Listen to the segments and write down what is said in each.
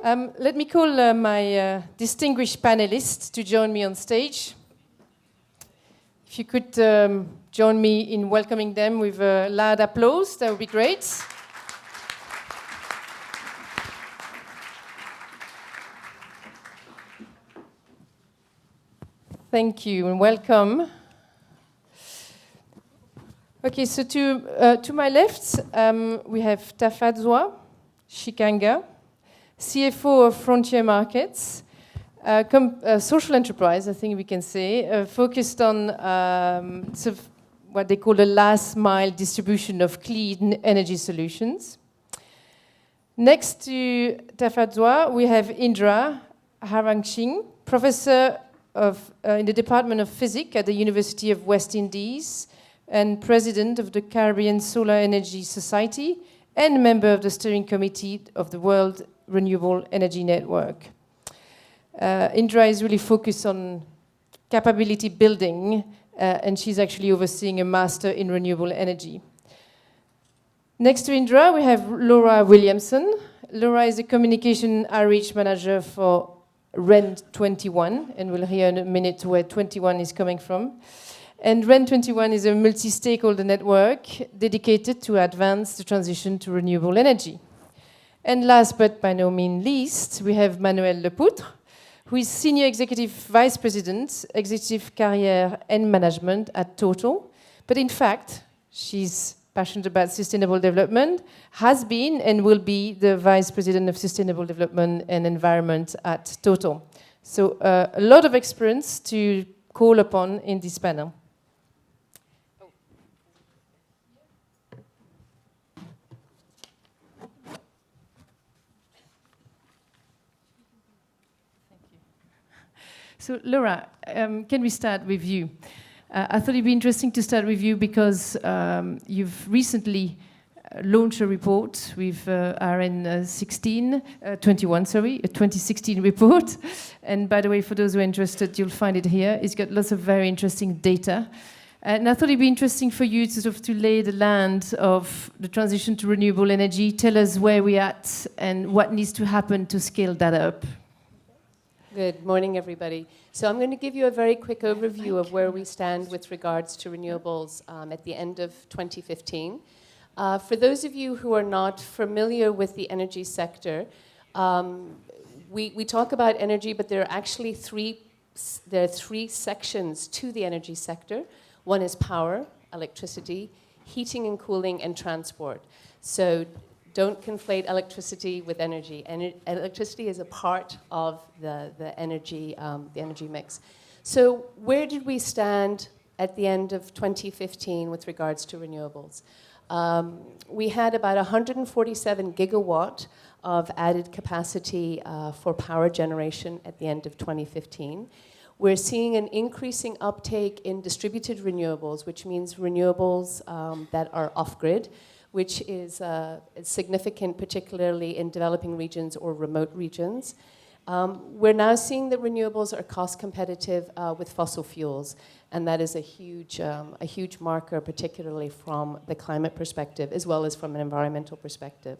Let me call my distinguished panelists to join me on stage. If you could join me in welcoming them with a loud applause, that would be great. Thank you and welcome. Okay, so to my left, we have Tafadzwa, Chiganga, CFO of Frontier Markets, social enterprise, I think we can say, focused on sort of what they call the last mile distribution of clean energy solutions. Next to Tafadzwa, we have Indra, Haraksingh, professor in the Department of Physics at the University of West Indies and president of the Caribbean Solar Energy Society and member of the steering committee of the World Renewable Energy Network. Indra is really focused on capability building, and she's actually overseeing a master in renewable energy. Next to Indra, we have Laura Williamson. Laura is a communication outreach manager for REN21, and we'll hear in a minute where 21 is coming from. And REN21 is a multi-stakeholder network dedicated to advance the transition to renewable energy. And last but by no means least, we have Manoelle Lepoutre, who is Senior Executive Vice President, Executive Career and Management at Total. But in fact, she's passionate about sustainable development, has been and will be the Vice President of Sustainable Development and Environment at Total. So a lot of experience to call upon in this panel. So Laura, can we start with you? I thought it'd be interesting to start with you because you've recently launched a report with RN 21, sorry, a 2016 report. And by the way, for those who are interested, you'll find it here. It's got lots of very interesting data. And I thought it'd be interesting for you to sort of to lay the land of the transition to renewable energy. Tell us where we're at and what needs to happen to scale that up. Good morning, everybody. So I'm going to give you a very quick overview of where we stand with regards to renewables at the end of 2015. For those of you who are not familiar with the energy sector, we talk about energy, but there are actually three sections to the energy sector. One is power, electricity, heating and cooling, and transport. So don't conflate electricity with energy. Electricity is a part of the energy mix. So where did we stand at the end of 2015 with regards to renewables? We had about 147 gigawatt of added capacity for power generation at the end of 2015. We're seeing an increasing uptake in distributed renewables, which means renewables that are off-grid, which is significant particularly in developing regions or remote regions. We're now seeing that renewables are cost competitive with fossil fuels, and that is a huge marker, particularly from the climate perspective, as well as from an environmental perspective.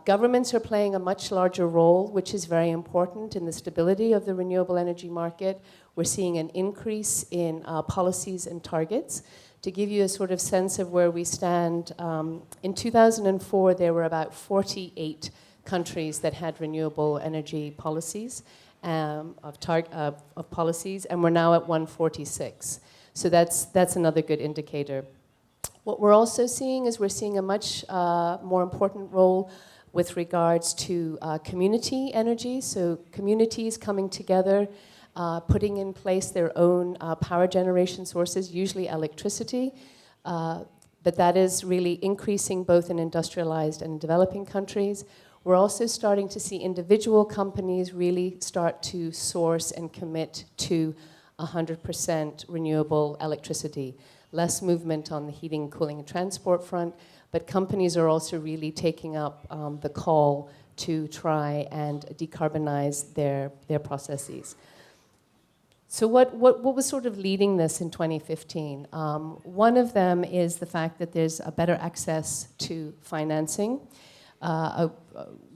Governments are playing a much larger role, which is very important in the stability of the renewable energy market. We're seeing an increase in policies and targets. To give you a sort of sense of where we stand, in 2004, there were about 48 countries that had renewable energy policies, of policies, and we're now at 146. So that's another good indicator. What we're also seeing is we're seeing a much more important role with regards to community energy, so communities coming together, putting in place their own power generation sources, usually electricity, but that is really increasing both in industrialized and developing countries. We're also starting to see individual companies really start to source and commit to 100% renewable electricity. Less movement on the heating, cooling, and transport front, but companies are also really taking up the call to try and decarbonize their processes. So what was sort of leading this in 2015? One of them is the fact that there's a better access to financing.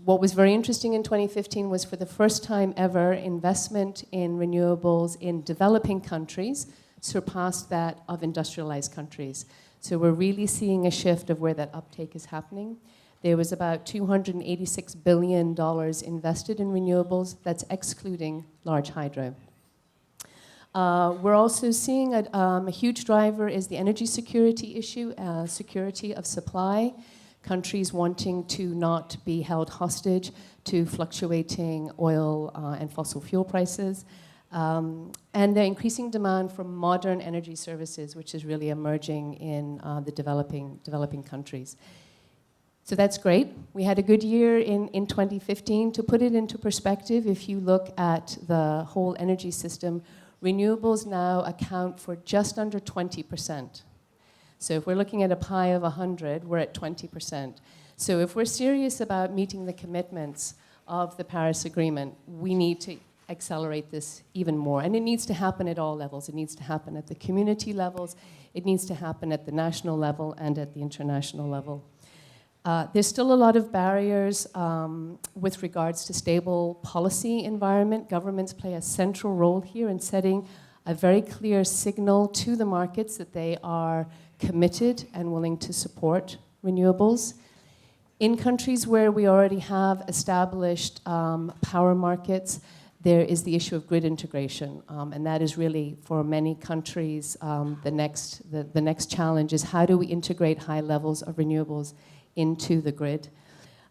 what was very interesting in 2015 was for the first time ever, investment in renewables in developing countries surpassed that of industrialized countries. So we're really seeing a shift of where that uptake is happening. There was about $286 billion invested in renewables. That's excluding large hydro. We're also seeing a huge driver is the energy security issue, security of supply, countries wanting to not be held hostage to fluctuating oil and fossil fuel prices, and the increasing demand for modern energy services, which is really emerging in the developing countries. So that's great. We had a good year in 2015. To put it into perspective, if you look at the whole energy system, renewables now account for just under 20%. So if we're looking at a pie of 100, we're at 20%. So if we're serious about meeting the commitments of the Paris Agreement, we need to accelerate this even more. And it needs to happen at all levels. It needs to happen at the community levels. It needs to happen at the national level and at the international level. There's still a lot of barriers with regards to stable policy environment. Governments play a central role here in setting a very clear signal to the markets that they are committed and willing to support renewables. In countries where we already have established power markets, there is the issue of grid integration, and that is really, for many countries, the next challenge is how do we integrate high levels of renewables into the grid.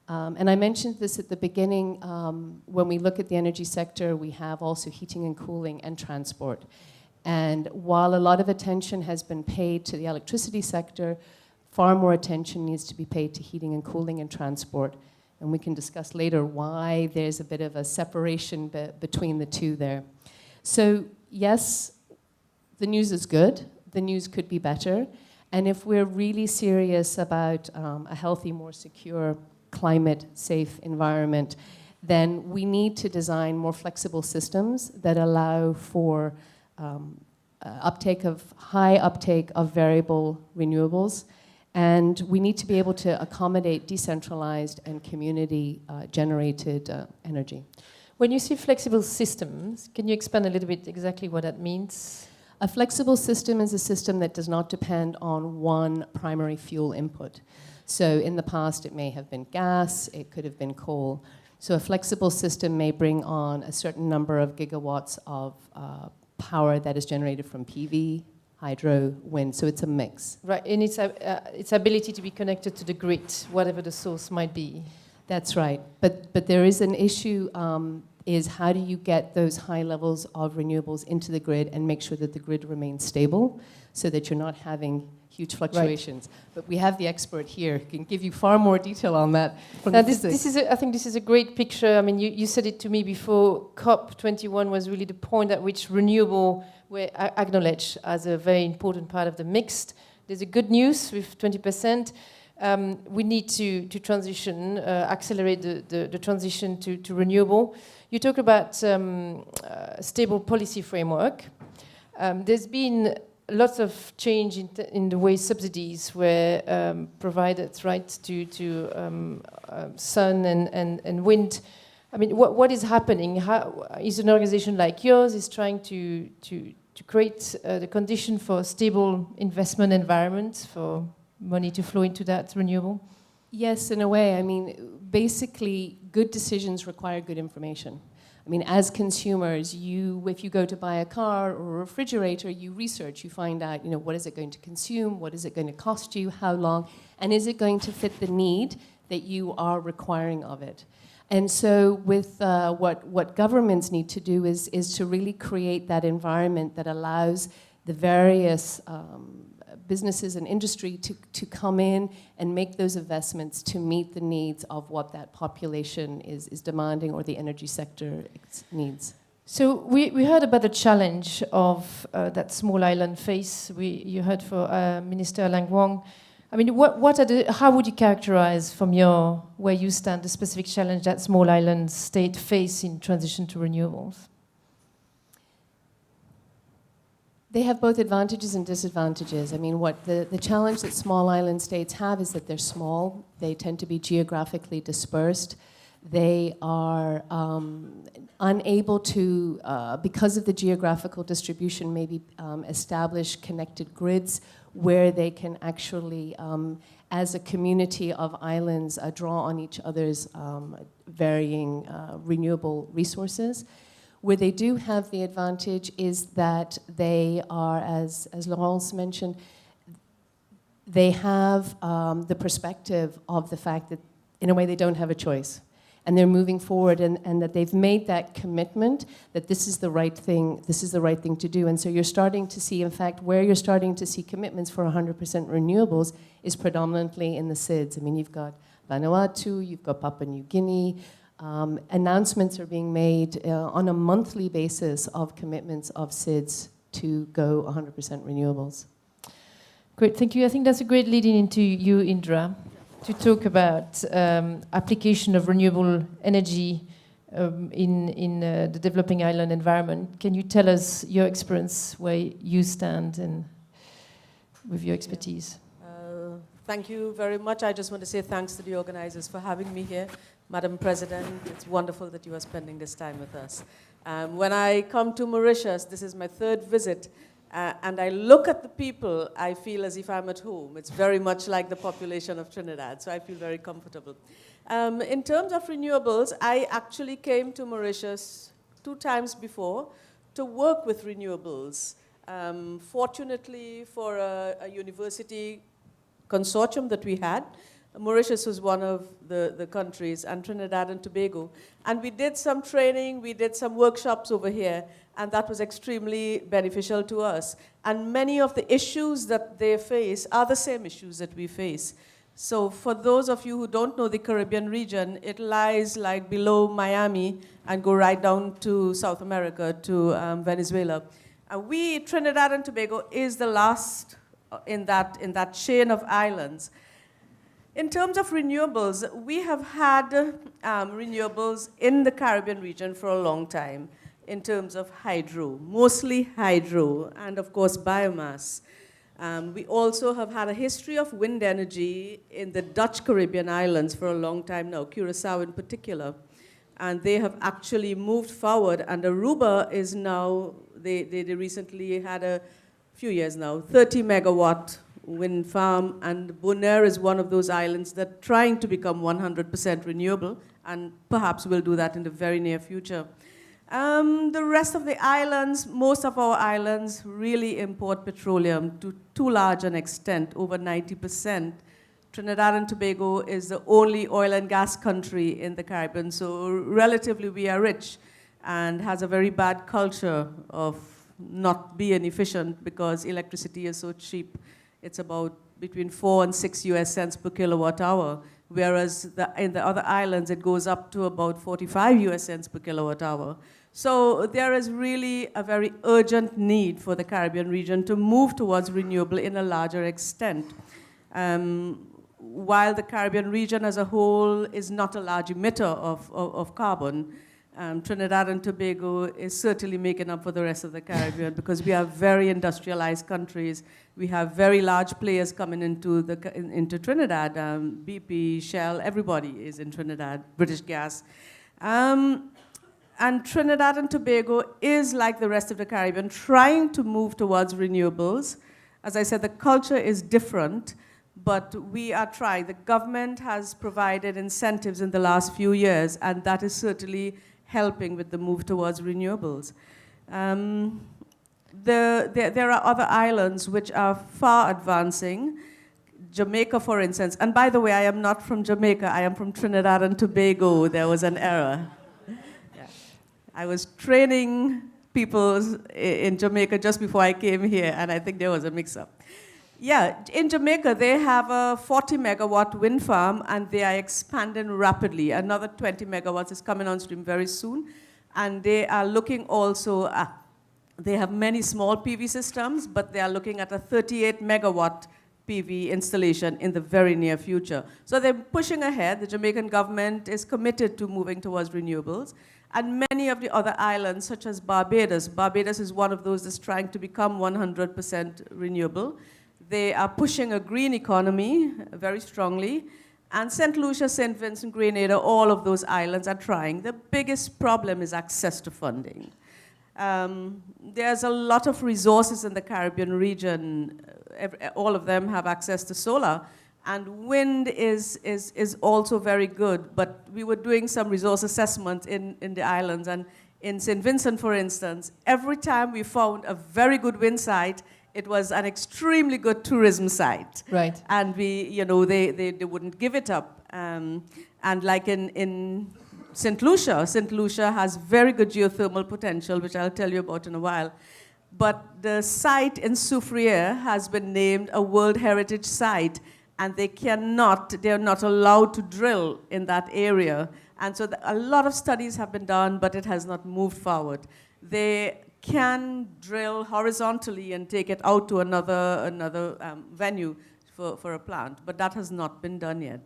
And I mentioned this at the beginning, when we look at the energy sector, we have also heating and cooling and transport. And while a lot of attention has been paid to the electricity sector, far more attention needs to be paid to heating and cooling and transport. And we can discuss later why there's a bit of a separation between the two there. So yes, the news is good. The news could be better. And if we're really serious about a healthy, more secure, climate-safe environment, then we need to design more flexible systems that allow for high uptake of variable renewables. And we need to be able to accommodate decentralized and community-generated energy. When you say flexible systems, can you expand a little bit exactly what that means? A flexible system is a system that does not depend on one primary fuel input. So in the past, it may have been gas, it could have been coal. So a flexible system may bring on a certain number of gigawatts of power that is generated from PV, hydro, wind, so it's a mix. Right, and its ability to be connected to the grid, whatever the source might be. That's right, but there is an issue, is how do you get those high levels of renewables into the grid and make sure that the grid remains stable so that you're not having huge fluctuations. Right. But we have the expert here who can give you far more detail on that. I think this is a great picture. I mean, you said it to me before. COP21 was really the point at which renewable were acknowledged as a very important part of the mix. There's a good news with 20%. We need to transition, accelerate the transition to renewable. You talk about stable policy framework. There's been lots of change in the way subsidies were provided, right, to sun and wind. I mean, what is happening? How is an organization like yours is trying to create the condition for a stable investment environment for money to flow into that renewable? Yes, in a way. I mean, basically, good decisions require good information. I mean, as consumers, if you go to buy a car or a refrigerator, you research, you find out, what is it going to consume, what is it going to cost you, how long, and is it going to fit the need that you are requiring of it? And so with what governments need to do is to really create that environment that allows the various businesses and industry to come in and make those investments to meet the needs of what that population is demanding or the energy sector needs. So we heard about the challenge of that small island face. You heard for Minister Lang Wang. I mean, how would you characterize from where you stand the specific challenge that small island state face in transition to renewables? They have both advantages and disadvantages. I mean, the challenge that small island states have is that they're small. They tend to be geographically dispersed. They are unable to, because of the geographical distribution, maybe establish connected grids where they can actually, as a community of islands, draw on each other's varying renewable resources. Where they do have the advantage is that they are, as Laurence mentioned, they have the perspective of the fact that, in a way, they don't have a choice. And they're moving forward, and that they've made that commitment that this is the right thing to do. And so you're starting to see, in fact, where you're starting to see commitments for 100% renewables is predominantly in the SIDS. I mean, you've got Vanuatu, you've got Papua New Guinea. Announcements are being made on a monthly basis of commitments of SIDS to go 100% renewables. Great, thank you. I think that's a great lead-in into you, Indra, to talk about application of renewable energy in the developing island environment. Can you tell us your experience, where you stand, and with your expertise? Thank you very much. I just want to say thanks to the organizers for having me here. Madam President, it's wonderful that you are spending this time with us. When I come to Mauritius, this is my third visit, and I look at the people, I feel as if I'm at home. It's very much like the population of Trinidad, so I feel very comfortable. In terms of renewables, I actually came to Mauritius 2 times before to work with renewables. Fortunately, for a university consortium that we had, Mauritius was one of the countries, and Trinidad and Tobago. And we did some training, we did some workshops over here, and that was extremely beneficial to us. And many of the issues that they face are the same issues that we face. So for those of you who don't know the Caribbean region, it lies like below Miami and go right down to South America, to Venezuela. Trinidad and Tobago is the last in that chain of islands. In terms of renewables, we have had renewables in the Caribbean region for a long time in terms of hydro, mostly hydro, and of course biomass. We also have had a history of wind energy in the Dutch Caribbean islands for a long time now, Curaçao in particular. And they have actually moved forward, and Aruba is now, they recently had a few years now, 30 megawatt wind farm, and Bonaire is one of those islands that are trying to become 100% renewable, and perhaps will do that in the very near future. The rest of the islands, most of our islands really import petroleum to too large an extent, over 90%. Trinidad and Tobago is the only oil and gas country in the Caribbean, so relatively we are rich, and has a very bad culture of not being efficient because electricity is so cheap. It's about between 4 and 6 US cents per kilowatt hour, whereas in the other islands it goes up to about 45 US cents per kilowatt hour. So there is really a very urgent need for the Caribbean region to move towards renewable in a larger extent. While the Caribbean region as a whole is not a large emitter of carbon, Trinidad and Tobago is certainly making up for the rest of the Caribbean because we are very industrialized countries. We have very large players coming into Trinidad. BP, Shell, everybody is in Trinidad, British Gas. And Trinidad and Tobago is, like the rest of the Caribbean, trying to move towards renewables. As I said, the culture is different, but we are trying. The government has provided incentives in the last few years, and that is certainly helping with the move towards renewables. There are other islands which are far advancing. Jamaica, for instance. And by the way, I am not from Jamaica. I am from Trinidad and Tobago. There was an error. Yeah. I was training people in Jamaica just before I came here, and I think there was a mix-up. Yeah, in Jamaica, they have a 40 megawatt wind farm, and they are expanding rapidly. Another 20 megawatts is coming on stream very soon. And they are looking also at, they have many small PV systems, but they are looking at a 38 megawatt PV installation in the very near future. So they're pushing ahead. The Jamaican government is committed to moving towards renewables. And many of the other islands, such as Barbados, Barbados is one of those that's trying to become 100% renewable. They are pushing a green economy very strongly, And St. Lucia, St. Vincent, Grenada, all of those islands are trying. The biggest problem is access to funding. There's a lot of resources in the Caribbean region. All of them have access to solar. And wind is also very good. But we were doing some resource assessment in the islands. And in St. Vincent, for instance, every time we found a very good wind site, it was an extremely good tourism site. Right. And they wouldn't give it up. And like in St. Lucia has very good geothermal potential, which I'll tell you about in a while. But the site in Soufriere has been named a World Heritage Site, and they're not allowed to drill in that area. And so a lot of studies have been done, but it has not moved forward. They can drill horizontally and take it out to another venue for a plant, but that has not been done yet.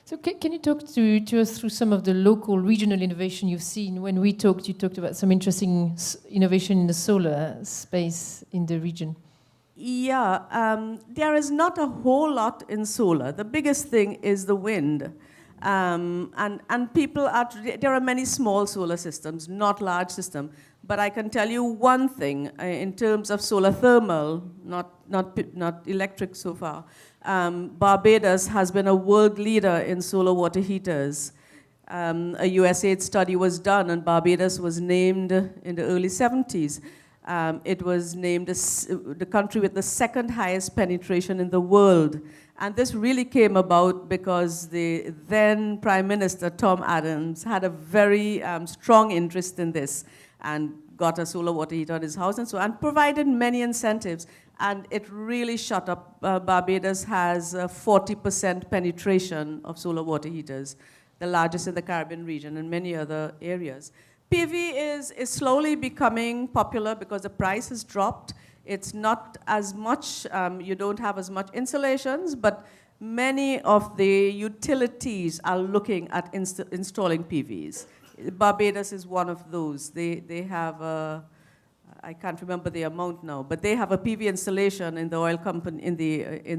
So can you talk to us through some of the local, regional innovation you've seen? When we talked, you talked about some interesting innovation in the solar space in the region. Yeah, there is not a whole lot in solar. The biggest thing is the wind. And there are many small solar systems, not large systems. But I can tell you one thing in terms of solar thermal, not electric so far. Barbados has been a world leader in solar water heaters. A USAID study was done, and Barbados was named in the early 70s. It was named the country with the second highest penetration in the world. And this really came about because the then Prime Minister, Tom Adams, had a very strong interest in this and got a solar water heater in his house and so on, and provided many incentives. And it really shot up. Barbados has 40% penetration of solar water heaters, the largest in the Caribbean region and many other areas. PV is slowly becoming popular because the price has dropped. It's not as much, you don't have as much installations, but many of the utilities are looking at installing PVs. Barbados is one of those. They have I can't remember the amount now, but they have a PV installation in the oil company, in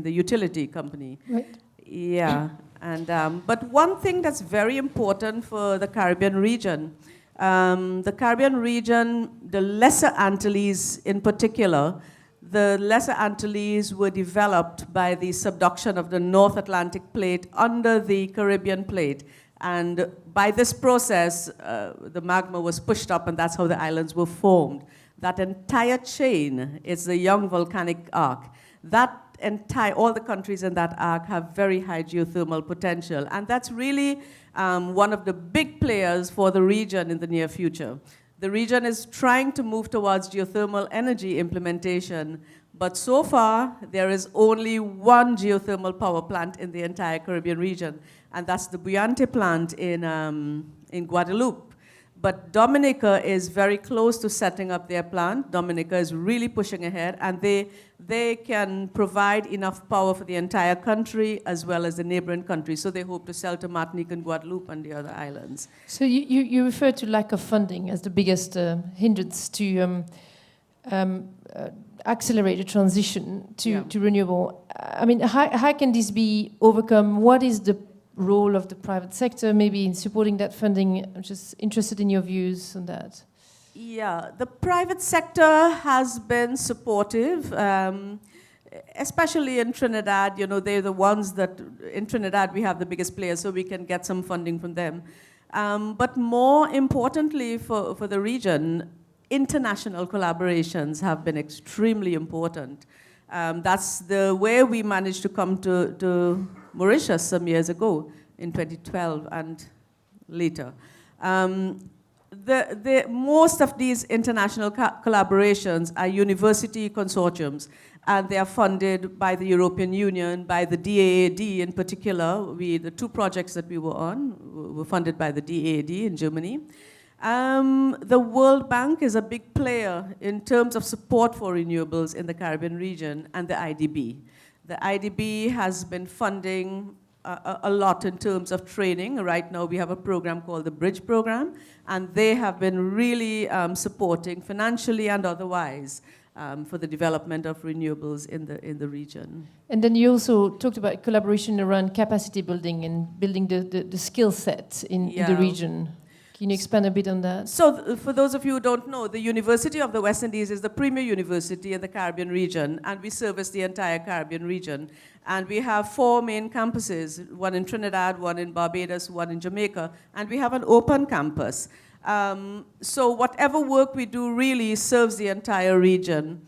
the utility company. Right. Yeah, and but one thing that's very important for the Caribbean region, the Lesser Antilles in particular, the Lesser Antilles were developed by the subduction of the North Atlantic plate under the Caribbean plate. And by this process, the magma was pushed up, and that's how the islands were formed. That entire chain is the young volcanic arc. All the countries in that arc have very high geothermal potential. And that's really one of the big players for the region in the near future. The region is trying to move towards geothermal energy implementation, but so far there is only one geothermal power plant in the entire Caribbean region, and that's the Buyante plant in Guadeloupe. But Dominica is very close to setting up their plant. Dominica is really pushing ahead, and they can provide enough power for the entire country as well as the neighboring countries. So they hope to sell to Martinique and Guadeloupe and the other islands. So you refer to lack of funding as the biggest hindrance to accelerate the transition to renewable. I mean, how can this be overcome? What is the role of the private sector maybe in supporting that funding? I'm just interested in your views on that. Yeah, the private sector has been supportive, especially in Trinidad. You know, they're the ones that, in Trinidad we have the biggest players, so we can get some funding from them. But more importantly for the region, international collaborations have been extremely important. That's the way we managed to come to Mauritius some years ago, in 2012 and later. Most of these international collaborations are university consortiums, and they are funded by the European Union, by the DAAD in particular. The two projects that we were on were funded by the DAAD in Germany. The World Bank is a big player in terms of support for renewables in the Caribbean region, and the IDB. The IDB has been funding a lot in terms of training. Right now we have a program called the Bridge Program, and they have been really supporting financially and otherwise for the development of renewables in the region. And then you also talked about collaboration around capacity building and building the skill set in the region. Can you expand a bit on that? So for those of you who don't know, the University of the West Indies is the premier university in the Caribbean region, and we service the entire Caribbean region. And we have 4 main campuses, one in Trinidad, one in Barbados, one in Jamaica, and we have an open campus. So whatever work we do really serves the entire region.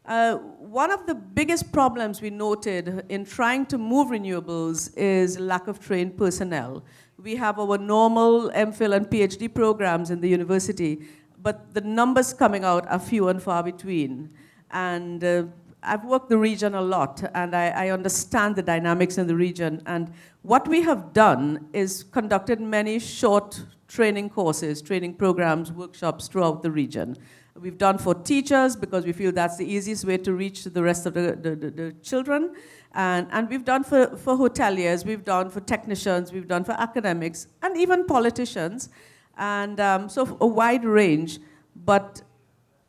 One of the biggest problems we noted in trying to move renewables is lack of trained personnel. We have our normal MPhil and PhD programs in the university, but the numbers coming out are few and far between. And I've worked the region a lot, and I understand the dynamics in the region. And what we have done is conducted many short training courses, training programs, workshops throughout the region. We've done for teachers because we feel that's the easiest way to reach the rest of the children. And we've done for hoteliers, we've done for technicians, we've done for academics, and even politicians. And so a wide range, but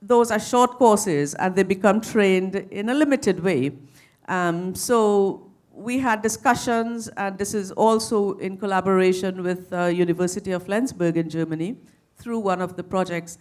those are short courses and they become trained in a limited way. So we had discussions, and this is also in collaboration with University of Flensburg in Germany through one of the projects.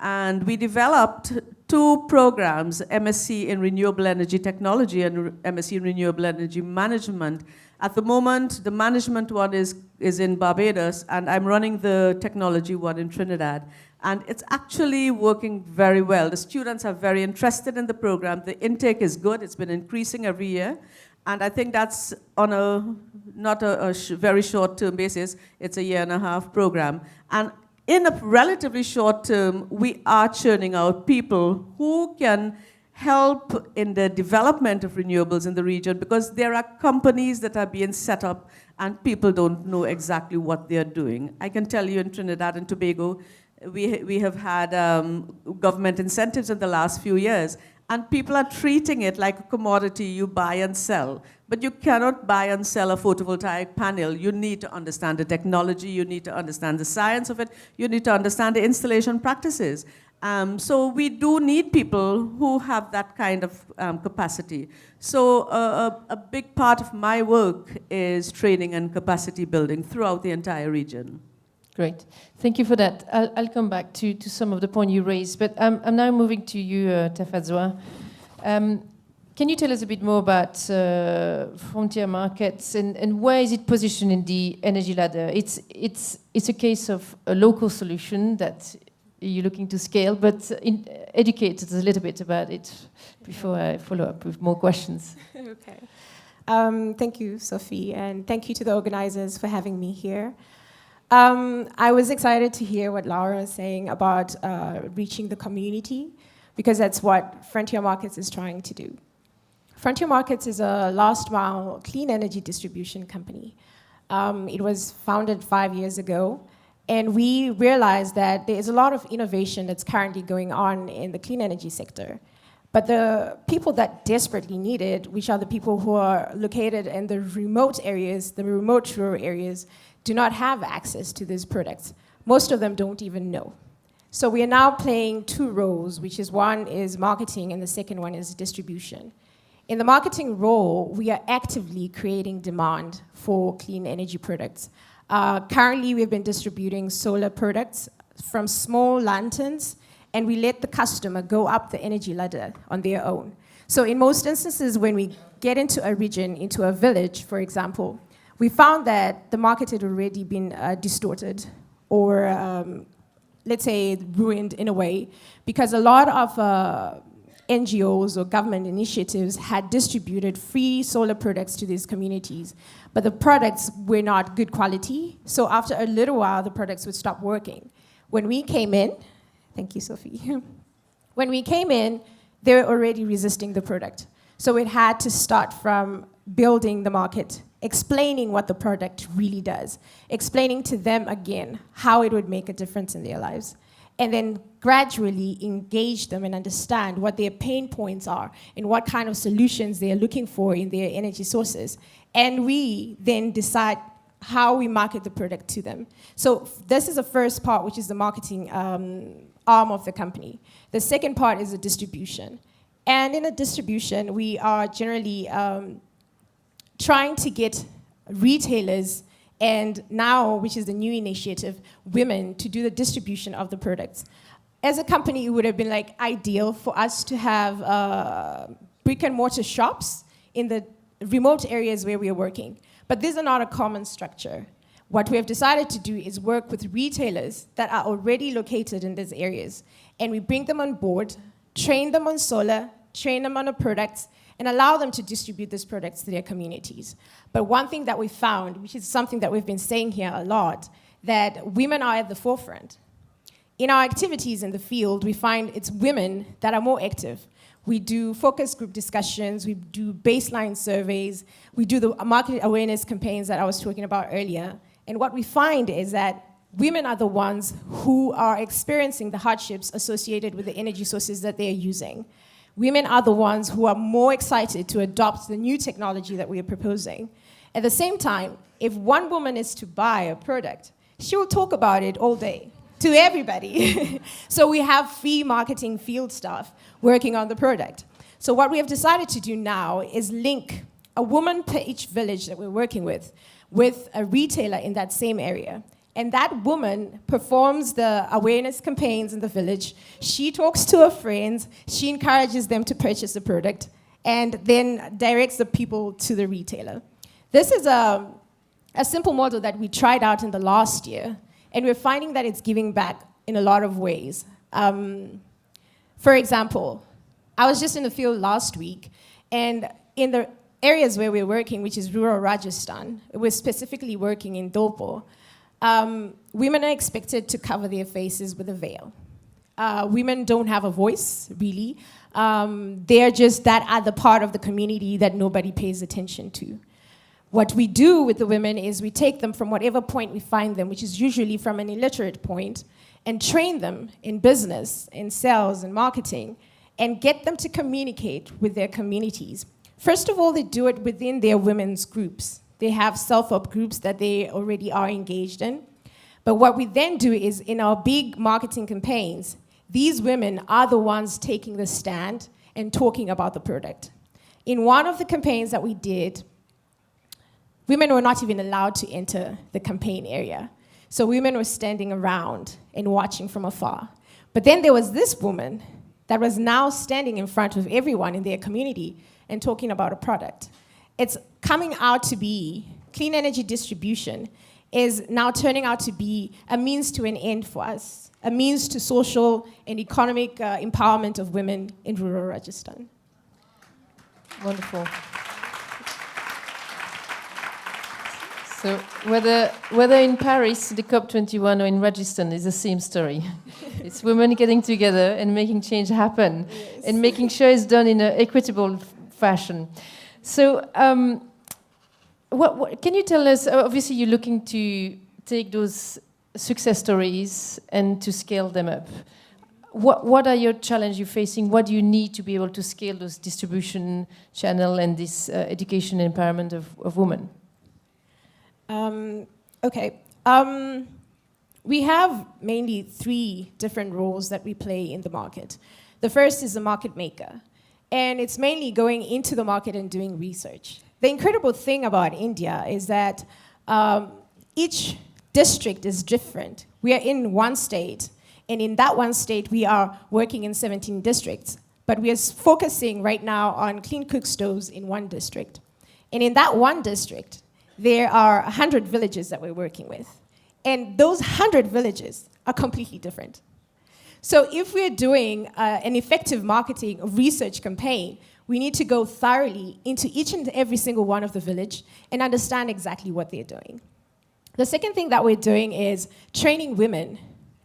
And we developed 2 programs, MSc in Renewable Energy Technology and MSc in Renewable Energy Management. At the moment, the management one is in Barbados, and I'm running the technology one in Trinidad. And it's actually working very well. The students are very interested in the program. The intake is good. It's been increasing every year. And I think that's on not a very short-term basis. It's a 1.5-year program. And in a relatively short term, we are churning out people who can help in the development of renewables in the region, because there are companies that are being set up and people don't know exactly what they're doing. I can tell you in Trinidad and Tobago, we have had government incentives in the last few years, and people are treating it like a commodity you buy and sell. But you cannot buy and sell a photovoltaic panel. You need to understand the technology, you need to understand the science of it, you need to understand the installation practices. So we do need people who have that kind of capacity. So a big part of my work is training and capacity building throughout the entire region. Great. Thank you for that. I'll come back to some of the points you raised, but I'm now moving to you, Tafadzwa. Can you tell us a bit more about frontier markets and where is it positioned in the energy ladder? It's a case of a local solution that you're looking to scale, but educate us a little bit about it before I follow up with more questions. Okay. Thank you, Sophie, and thank you to the organizers for having me here. I was excited to hear what Laura was saying about reaching the community, because that's what Frontier Markets is trying to do. Frontier Markets is a last-mile clean energy distribution company. It was founded 5 years ago, and we realized that there is a lot of innovation that's currently going on in the clean energy sector. But the people that desperately need it, which are the people who are located in the remote areas, the remote rural areas, do not have access to these products. Most of them don't even know. So we are now playing 2 roles, which is one is marketing and the second one is distribution. In the marketing role, we are actively creating demand for clean energy products. Currently, we've been distributing solar products from small lanterns, and we let the customer go up the energy ladder on their own. So in most instances, when we get into a region, into a village, for example, we found that the market had already been distorted or, let's say, ruined in a way, because a lot of NGOs or government initiatives had distributed free solar products to these communities, but the products were not good quality, so after a little while, the products would stop working. When we came in, thank you, Sophie. When we came in, they were already resisting the product. So it had to start from building the market, explaining what the product really does, explaining to them again how it would make a difference in their lives, and then gradually engage them and understand what their pain points are and what kind of solutions they are looking for in their energy sources. And we then decide how we market the product to them. So this is the first part, which is the marketing arm of the company. The second part is the distribution. And in the distribution, we are generally trying to get retailers and now, which is the new initiative, women to do the distribution of the products. As a company, it would have been like ideal for us to have brick and mortar shops in the remote areas where we are working. But these are not a common structure. What we have decided to do is work with retailers that are already located in these areas. And we bring them on board, train them on solar, train them on the products, and allow them to distribute these products to their communities. But one thing that we found, which is something that we've been saying here a lot, that women are at the forefront. In our activities in the field, we find it's women that are more active. We do focus group discussions, we do baseline surveys, we do the market awareness campaigns that I was talking about earlier. And what we find is that women are the ones who are experiencing the hardships associated with the energy sources that they are using. Women are the ones who are more excited to adopt the new technology that we are proposing. At the same time, if one woman is to buy a product, she will talk about it all day to everybody. So we have free marketing field staff working on the product. So what we have decided to do now is link a woman per each village that we're working with a retailer in that same area. And that woman performs the awareness campaigns in the village. She talks to her friends. She encourages them to purchase the product and then directs the people to the retailer. This is a simple model that we tried out in the last year, and we're finding that it's giving back in a lot of ways. For example, I was just in the field last week, and in the areas where we're working, which is rural Rajasthan, we're specifically working in Dolpo. Women are expected to cover their faces with a veil. Women don't have a voice, really. They're just that other part of the community that nobody pays attention to. What we do with the women is we take them from whatever point we find them, which is usually from an illiterate point, and train them in business, in sales, and marketing, and get them to communicate with their communities. First of all, they do it within their women's groups. They have self-help groups that they already are engaged in. But what we then do is in our big marketing campaigns, these women are the ones taking the stand and talking about the product. In one of the campaigns that we did, women were not even allowed to enter the campaign area. So women were standing around and watching from afar. But then there was this woman that was now standing in front of everyone in their community and talking about a product. It's coming out to be, clean energy distribution is now turning out to be a means to an end for us, a means to social and economic empowerment of women in rural Rajasthan. Wonderful. So whether in Paris, the COP21, or in Rajasthan, it's the same story. It's women getting together and making change happen, yes, and making sure it's done in an equitable fashion. So what can you tell us? Obviously, you're looking to take those success stories and to scale them up. What are your challenges you're facing? What do you need to be able to scale those distribution channel and this education and empowerment of women? Okay. We have mainly 3 different roles that we play in the market. The first is the market maker, and it's mainly going into the market and doing research. The incredible thing about India is that each district is different. We are in one state, and in that one state, we are working in 17 districts. But we are focusing right now on clean cook stoves in one district. And in that one district, there are 100 villages that we're working with. And those 100 villages are completely different. So if we're doing an effective marketing or research campaign, we need to go thoroughly into each and every single one of the village and understand exactly what they're doing. The second thing that we're doing is training women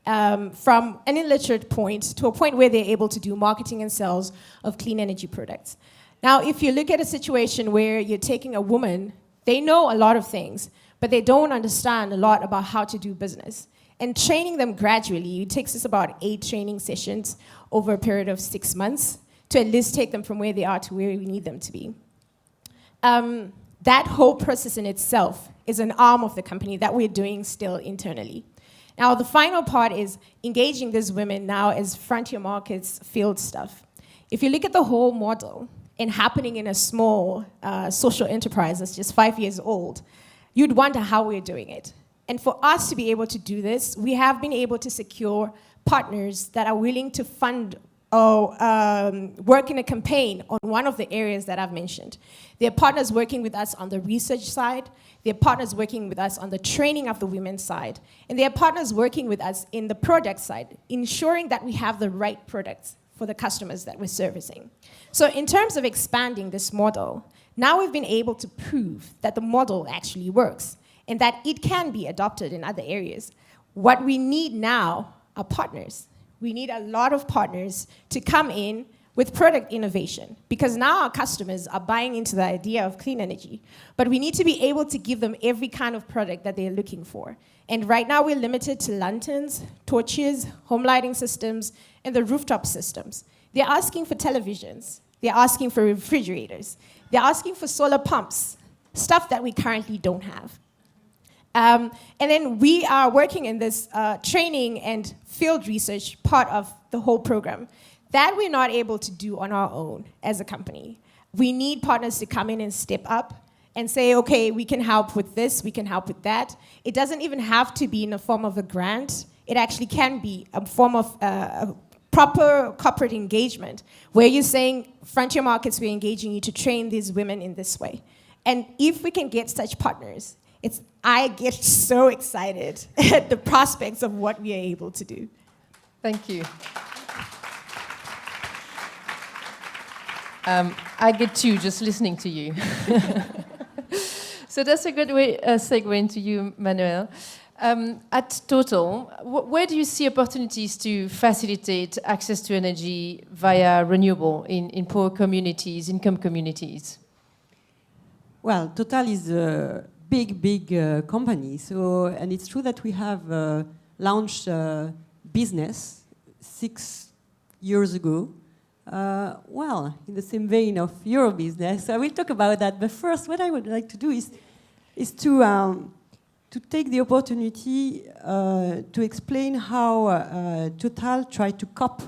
from an illiterate point to a point where they're able to do marketing and sales of clean energy products. Now, if you look at a situation where you're taking a woman, they know a lot of things, but they don't understand a lot about how to do business. And training them gradually, it takes us about 8 training sessions over a period of 6 months to at least take them from where they are to where we need them to be. That whole process in itself is an arm of the company that we're doing still internally. Now, the final part is engaging these women now as frontier markets field staff. If you look at the whole model and happening in a small social enterprise that's just 5 years old, you'd wonder how we're doing it. And for us to be able to do this, we have been able to secure partners that are willing to fund or work in a campaign on one of the areas that I've mentioned. They're partners working with us on the research side, they're partners working with us on the training of the women's side, and they're partners working with us in the product side, ensuring that we have the right products for the customers that we're servicing. So in terms of expanding this model, now we've been able to prove that the model actually works and that it can be adopted in other areas. What we need now are partners. We need a lot of partners to come in with product innovation, because now our customers are buying into the idea of clean energy, but we need to be able to give them every kind of product that they're looking for. And right now we're limited to lanterns, torches, home lighting systems, and the rooftop systems. They're asking for televisions, they're asking for refrigerators, they're asking for solar pumps, stuff that we currently don't have. And then we are working in this training and field research part of the whole program that we're not able to do on our own as a company. We need partners to come in and step up and say, okay, we can help with this, we can help with that. It doesn't even have to be in the form of a grant. It actually can be a form of a proper corporate engagement where you're saying, frontier markets, we're engaging you to train these women in this way. And if we can get such partners, I get so excited at the prospects of what we are able to do. Thank you. I get too, just listening to you. So that's a good way segue into you, Manoelle. At Total, where do you see opportunities to facilitate access to energy via renewable in poor communities, income communities? Well, Total is a big company. So, and it's true that we have launched a business 6 years ago. Well, in the same vein of your business, I will talk about that. But first, what I would like to do is to take the opportunity to explain how Total tried to cope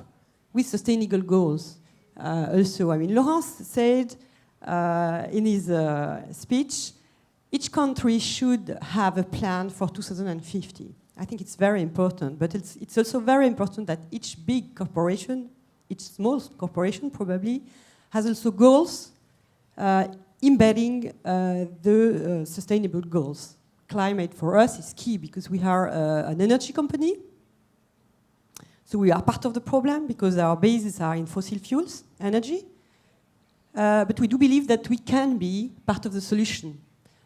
with sustainable goals. Also, I mean, Laurence said in his speech, each country should have a plan for 2050. I think it's very important, but it's also very important that each big corporation, each small corporation probably, has also goals embedding the sustainable goals. Climate for us is key because we are an energy company. So we are part of the problem because our bases are in fossil fuels, energy. But we do believe that we can be part of the solution.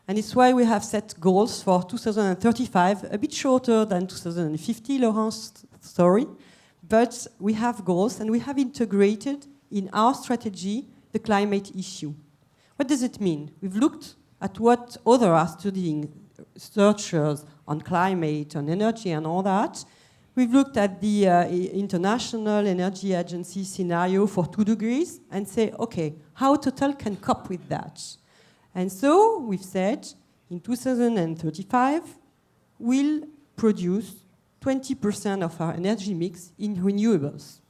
And it's why we have set goals for 2035, a bit shorter than 2050, Laurence's story. But we have goals, and we have integrated in our strategy the climate issue. What does it mean? We've looked at what others are studying, researchers on climate, on energy, and all that. We've looked at the International Energy Agency scenario for 2 degrees and say, okay, how Total can cope with that? And so we've said, in 2035, we'll produce 20% of our energy mix in renewables.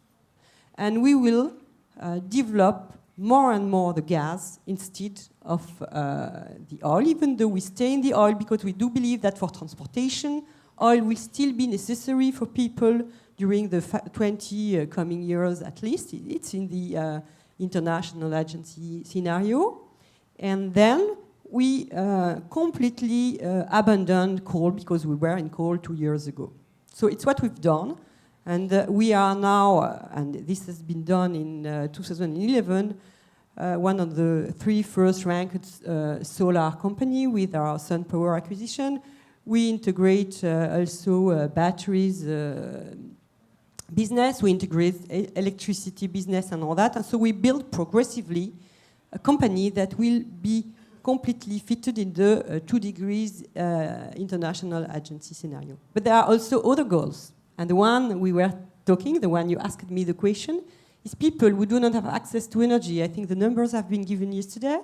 And we will develop more and more the gas instead of the oil, even though we stay in the oil because we do believe that for transportation, oil will still be necessary for people during the 20 coming years at least. It's in the International Agency scenario. And then we completely abandoned coal because we were in coal 2 years ago. So it's what we've done. And we are now, and this has been done in 2011, one of the 3 first ranked solar company with our sun power acquisition. We integrate also batteries business, we integrate electricity business and all that. And so we build progressively a company that will be completely fitted in the 2 degrees International Agency scenario. But there are also other goals. And the one we were talking, the one you asked me the question, is people who do not have access to energy. I think the numbers have been given yesterday.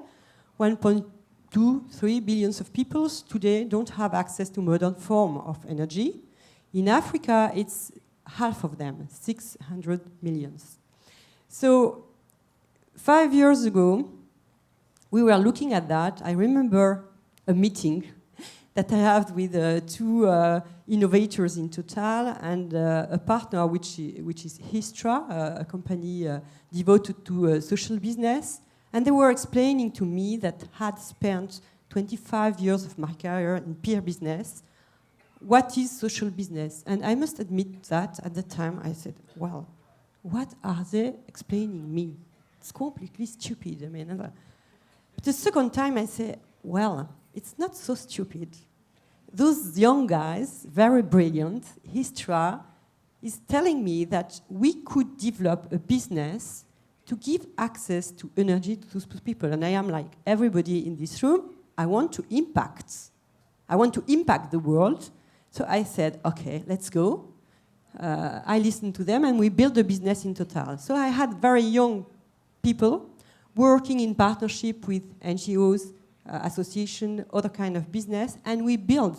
1.23 billion of people today don't have access to modern form of energy. In Africa, it's half of them, 600 million. So 5 years ago, we were looking at that. I remember a meeting that I had with two innovators in Total and a partner which is Indra, a company devoted to social business. And they were explaining to me that had spent 25 years of my career in peer business. What is social business? And I must admit that at the time I said, well, what are they explaining me? It's completely stupid. I mean, but the second time I say, well, it's not so stupid. Those young guys, very brilliant, Indra is telling me that we could develop a business to give access to energy to those people. And I am like, everybody in this room, I want to impact. I want to impact the world. So I said, okay, let's go. I listened to them and we built a business in Total. So I had very young people working in partnership with NGOs, association, other kind of business, and we built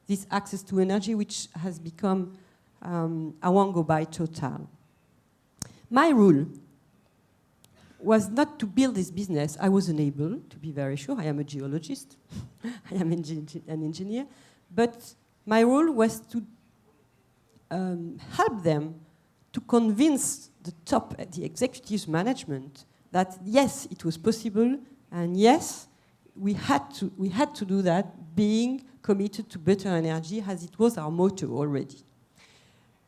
this access to energy which has become Awango by Total. My rule was not to build this business. I was unable, to be very sure. I am a geologist. I am an engineer. But my role was to help them to convince the executive management that yes, it was possible, and yes, we had to do that, being committed to better energy, as it was our motto already.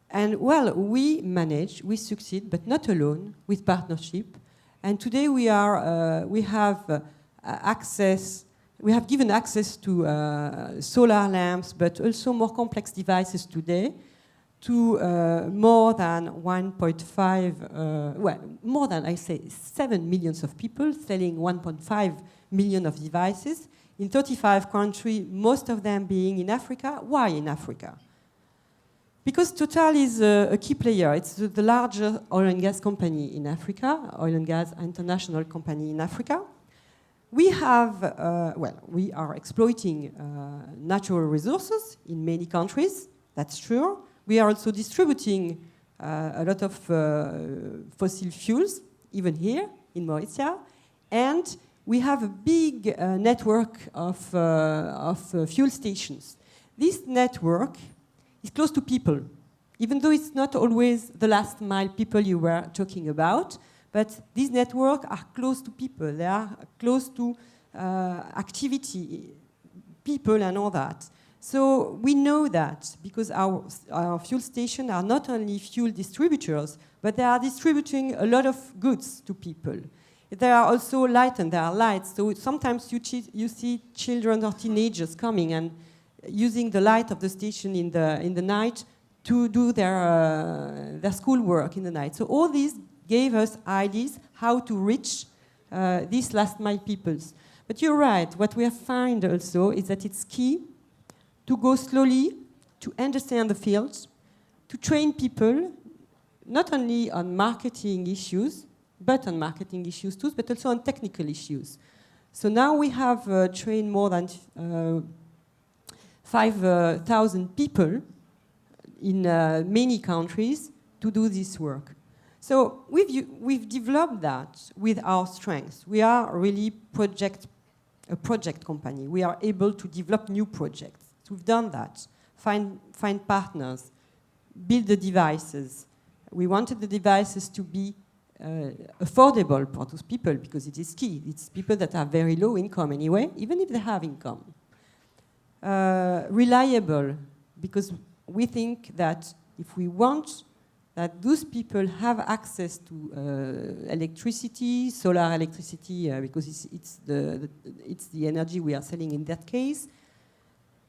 And well, we managed, we succeed, but not alone, with partnership. And today we have access. We have given access to solar lamps, but also more complex devices today, to more than 1.5, well, more than, I say, 7 million of people selling 1.5 million of devices in 35 countries, most of them being in Africa. Why in Africa? Because Total is a key player. It's the largest oil and gas company in Africa, oil and gas international company in Africa. We have, we are exploiting natural resources in many countries, that's true. We are also distributing a lot of fossil fuels, even here in Mauritius. And we have a big network of fuel stations. This network is close to people, even though it's not always the last mile people you were talking about. But these networks are close to people. They are close to activity, people and all that. So we know that because our fuel stations are not only fuel distributors, but they are distributing a lot of goods to people. There are also lights and there are lights. So sometimes you see children or teenagers coming and using the light of the station in the night to do their schoolwork in the night. So all these gave us ideas how to reach these last mile peoples. But you're right, what we have found also is that it's key to go slowly, to understand the fields, to train people, not only on marketing issues, but on marketing issues too, but also on technical issues. So now we have trained more than 5,000 people in many countries to do this work. So we've developed that with our strengths. We are really a project company. We are able to develop new projects. So we've done that. Find partners, build the devices. We wanted the devices to be affordable for those people because it is key. It's people that are very low income anyway, even if they have income. Reliable, because we think that if we want that those people have access to electricity, solar electricity, because it's the energy we are selling in that case,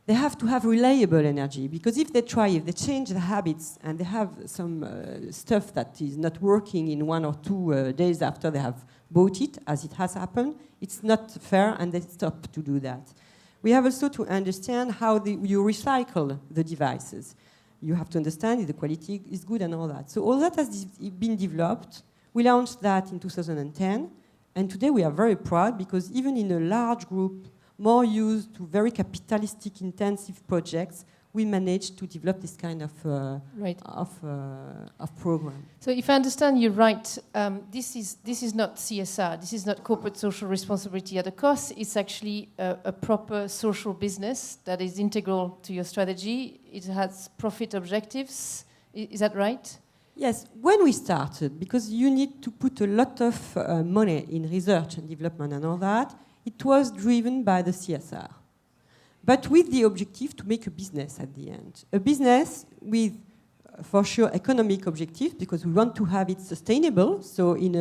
they have to have reliable energy, because if they change the habits and they have some stuff that is not working in 1 or 2 days after they have bought it, as it has happened, it's not fair and they stop to do that. We have also to understand how you recycle the devices. You have to understand if the quality is good and all that. So all that has been developed. We launched that in 2010, and today we are very proud because even in a large group, more used to very capitalistic intensive projects, we managed to develop this kind of program. So if I understand you right, this is not CSR, this is not corporate social responsibility at a cost, it's actually a proper social business that is integral to your strategy. It has profit objectives, is that right? Yes, when we started, because you need to put a lot of money in research and development and all that, it was driven by the CSR. But with the objective to make a business at the end. A business with, for sure, economic objectives, because we want to have it sustainable. So in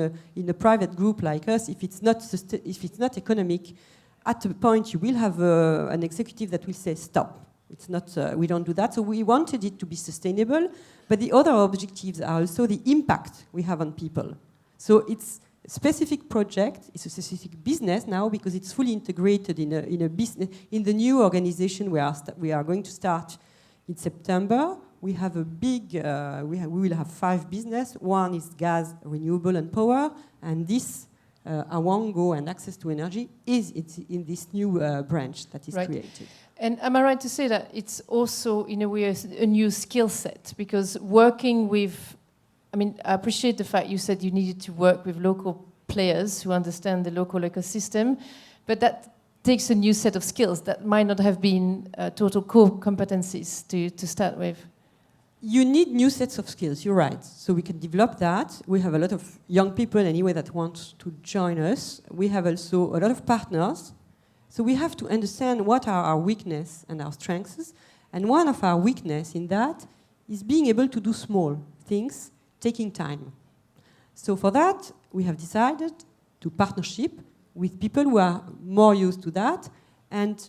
a private group like us, if it's not economic, at a point you will have an executive that will say, stop. It's not, we don't do that. So we wanted it to be sustainable, but the other objectives are also the impact we have on people. So it's a specific project, it's a specific business now because it's fully integrated in a business. In the new organization we are going to start in September, we have a big, we will have 5 business. One is gas, renewable and power, and this Awango and access to energy is in this new branch that is created. And am I right to say that it's also, in a way, a new skill set? Because working with, I mean, I appreciate the fact you said you needed to work with local players who understand the local ecosystem, but that takes a new set of skills that might not have been total core competencies to start with. You need new sets of skills, you're right. So we can develop that. We have a lot of young people anyway that want to join us. We have also a lot of partners. So we have to understand what are our weaknesses and our strengths. And one of our weaknesses in that is being able to do small things, taking time. So for that, we have decided to partnership with people who are more used to that and,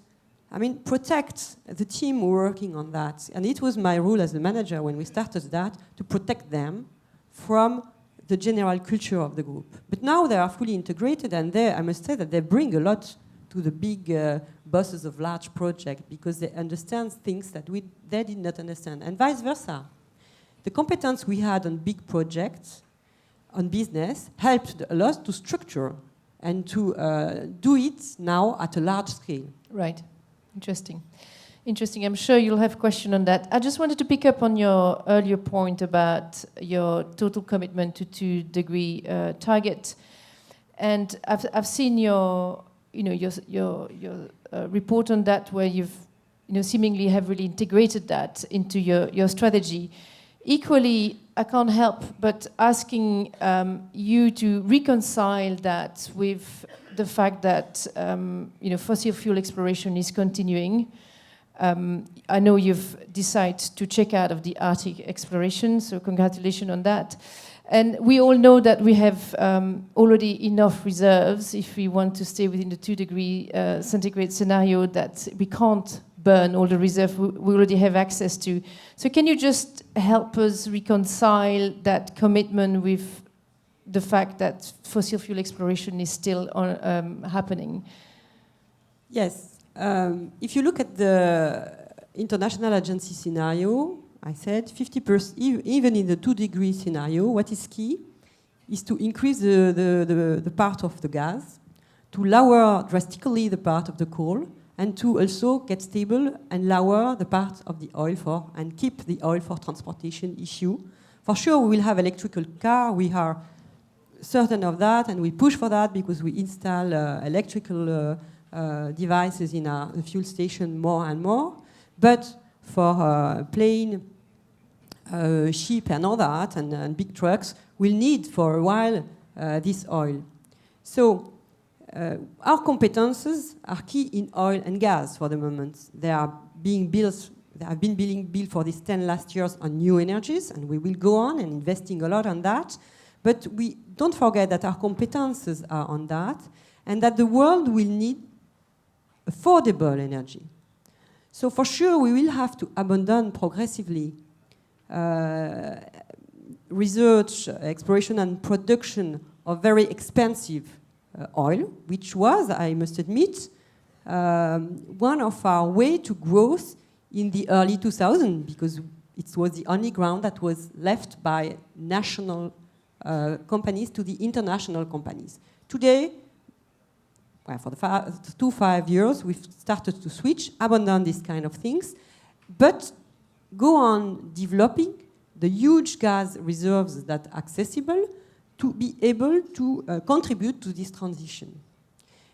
I mean, protect the team working on that. And it was my role as the manager when we started that, to protect them from the general culture of the group. But now they are fully integrated, and I must say that they bring a lot to the big bosses of large projects because they understand things that they did not understand, and vice versa. The competence we had on big projects, on business, helped a lot to structure and to do it now at a large scale. Right. Interesting. Interesting. I'm sure you'll have a question on that. I just wanted to pick up on your earlier point about your total commitment to 2-degree target. And I've seen your report on that, where you've seemingly heavily integrated that into your strategy. Equally, I can't help but asking you to reconcile that with the fact that fossil fuel exploration is continuing. I know you've decided to check out of the Arctic exploration, so congratulations on that. And we all know that we have already enough reserves if we want to stay within the 2-degree centigrade scenario, that we can't burn all the reserve we already have access to. So can you just help us reconcile that commitment with the fact that fossil fuel exploration is still happening? Yes. If you look at the International Agency scenario, I said 50%, even in the 2-degree scenario, what is key is to increase the part of the gas, to lower drastically the part of the coal, and to also get stable and lower the part of the oil and keep the oil for transportation issue. For sure, we will have electrical car. We are certain of that, and we push for that because we install electrical devices in the fuel station more and more. But for plane, ship and all that, and big trucks, we'll need for a while this oil. So our competences are key in oil and gas for the moment. They are being built. They have been being built for these 10 last years on new energies, and we will go on and investing a lot on that. But we don't forget that our competences are on that, and that the world will need affordable energy. So for sure, we will have to abandon progressively research, exploration, and production of very expensive oil, which was, I must admit, one of our way to growth in the early 2000s, because it was the only ground that was left by national companies to the international companies. Today, well, for the 5 years, we've started to switch, abandon these kind of things, but go on developing the huge gas reserves that are accessible to be able to contribute to this transition.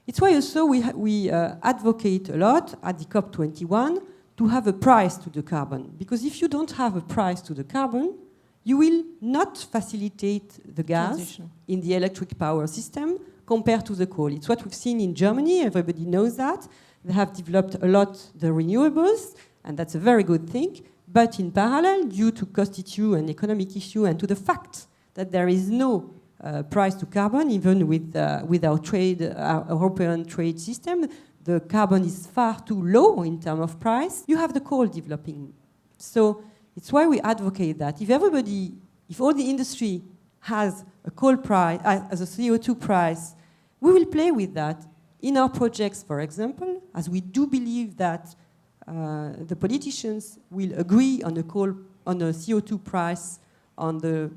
It's why also we advocate a lot at the COP21 to have a price to the carbon. Because if you don't have a price to the carbon, you will not facilitate the gas transition in the electric power system compared to the coal. It's what we've seen in Germany. Everybody knows that. They have developed a lot the renewables, and that's a very good thing. But in parallel, due to cost issue and economic issue, and to the fact that there is no price to carbon, even with our trade, our European trade system, the carbon is far too low in terms of price. You have the coal developing. So it's why we advocate that. If all the industry has a coal price, as a CO2 price, we will play with that in our projects, for example, as we do believe that the politicians will agree on a CO2 price on the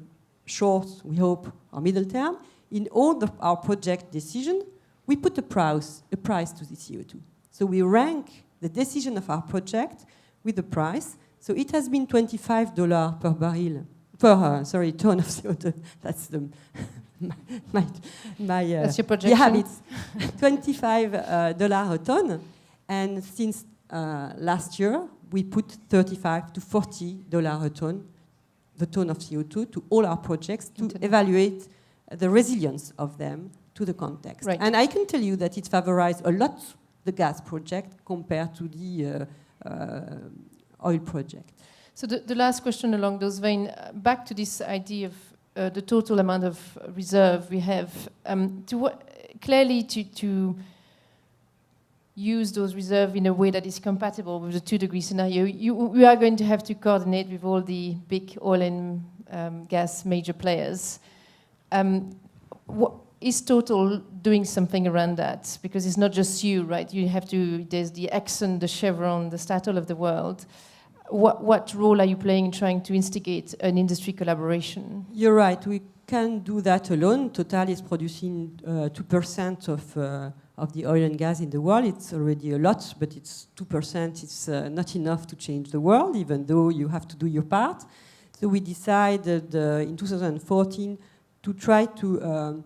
short, we hope, or middle term. In all our project decisions, we put a price to the CO2. So we rank the decision of our project with the price. So it has been $25 per barrel, ton of CO2. That's that's your projection. Yeah, it's $25 a ton. And since last year, we put $35 to $40 a ton, the ton of CO2, to all our projects to evaluate the resilience of them to the context. Right. And I can tell you that it favorized a lot the gas project compared to the oil project. So the last question along those veins, back to this idea of the total amount of reserve we have, clearly to use those reserves in a way that is compatible with the 2-degree scenario, we are going to have to coordinate with all the big oil and gas major players. Is Total doing something around that? Because it's not just you, right? There's the Exxon, the Chevron, the Statoil of the world. What role are you playing in trying to instigate an industry collaboration? You're right, we can't do that alone. Total is producing 2% of the oil and gas in the world. It's already a lot, but it's 2%. It's not enough to change the world, even though you have to do your part. So we decided in 2014 to try to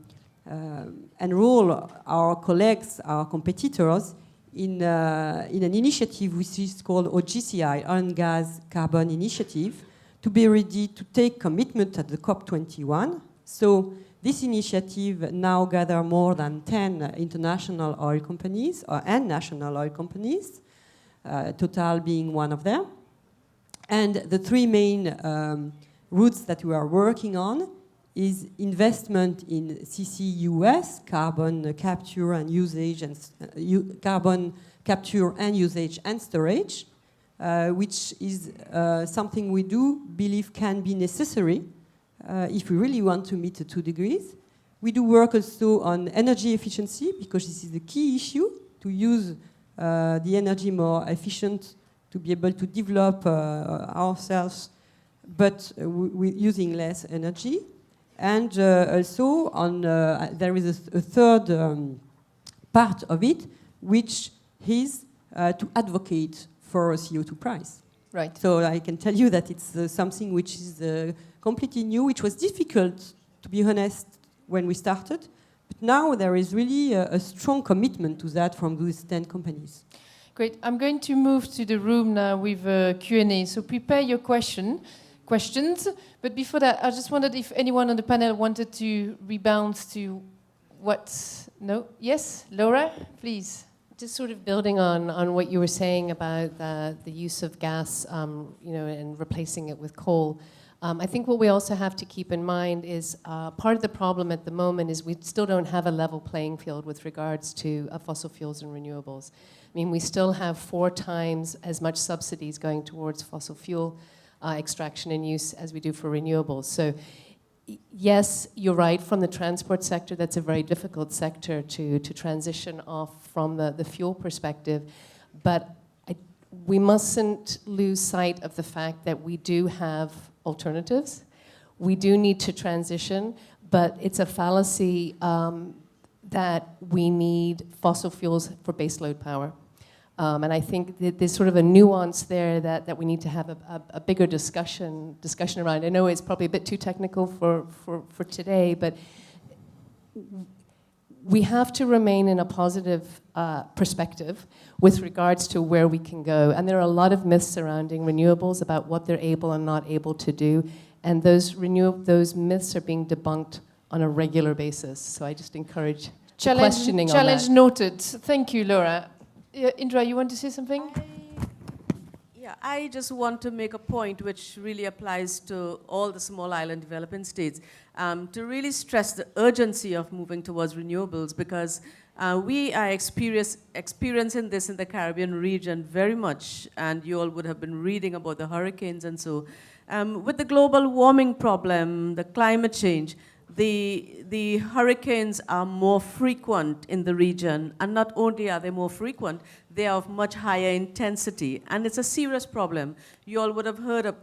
enroll our colleagues, our competitors, in an initiative which is called OGCI, Oil and Gas Carbon Initiative, to be ready to take commitment at the COP21. So this initiative now gathers more than 10 international oil companies and national oil companies, Total being one of them. And the three main routes that we are working on is investment in CCUS, carbon capture and usage, and carbon capture and usage and storage, which is something we do believe can be necessary if we really want to meet the 2 degrees. We do work also on energy efficiency, because this is the key issue, to use the energy more efficient, to be able to develop ourselves, but using less energy. And also, there is a third part of it, which is to advocate for a CO2 price. Right. So I can tell you that it's something which is completely new, which was difficult, to be honest, when we started. But now there is really a strong commitment to that from these 10 companies. Great. I'm going to move to the room now with Q&A. So prepare your questions. But before that, I just wondered if anyone on the panel wanted to rebound to what? No? Yes? Laura, please. Just sort of building on what you were saying about the use of gas, and replacing it with coal. I think what we also have to keep in mind is part of the problem at the moment is we still don't have a level playing field with regards to fossil fuels and renewables. I mean, we still have 4 times as much subsidies going towards fossil fuel extraction and use as we do for renewables. So yes, you're right, from the transport sector, that's a very difficult sector to transition off from the fuel perspective. But we mustn't lose sight of the fact that we do have alternatives. We do need to transition, but it's a fallacy that we need fossil fuels for baseload power. And I think that there's sort of a nuance there that we need to have a bigger discussion around. I know it's probably a bit too technical for today, but we have to remain in a positive perspective with regards to where we can go. And there are a lot of myths surrounding renewables about what they're able and not able to do. And those myths are being debunked on a regular basis. So I just encourage questioning on that. Challenge noted. Thank you, Laura. Indra, you want to say something? I just want to make a point which really applies to all the small island developing states, to really stress the urgency of moving towards renewables, because we are experiencing this in the Caribbean region very much, and you all would have been reading about the hurricanes and so. With the global warming problem, the climate change, the hurricanes are more frequent in the region, and not only are they more frequent, they are of much higher intensity, and it's a serious problem. You all would have heard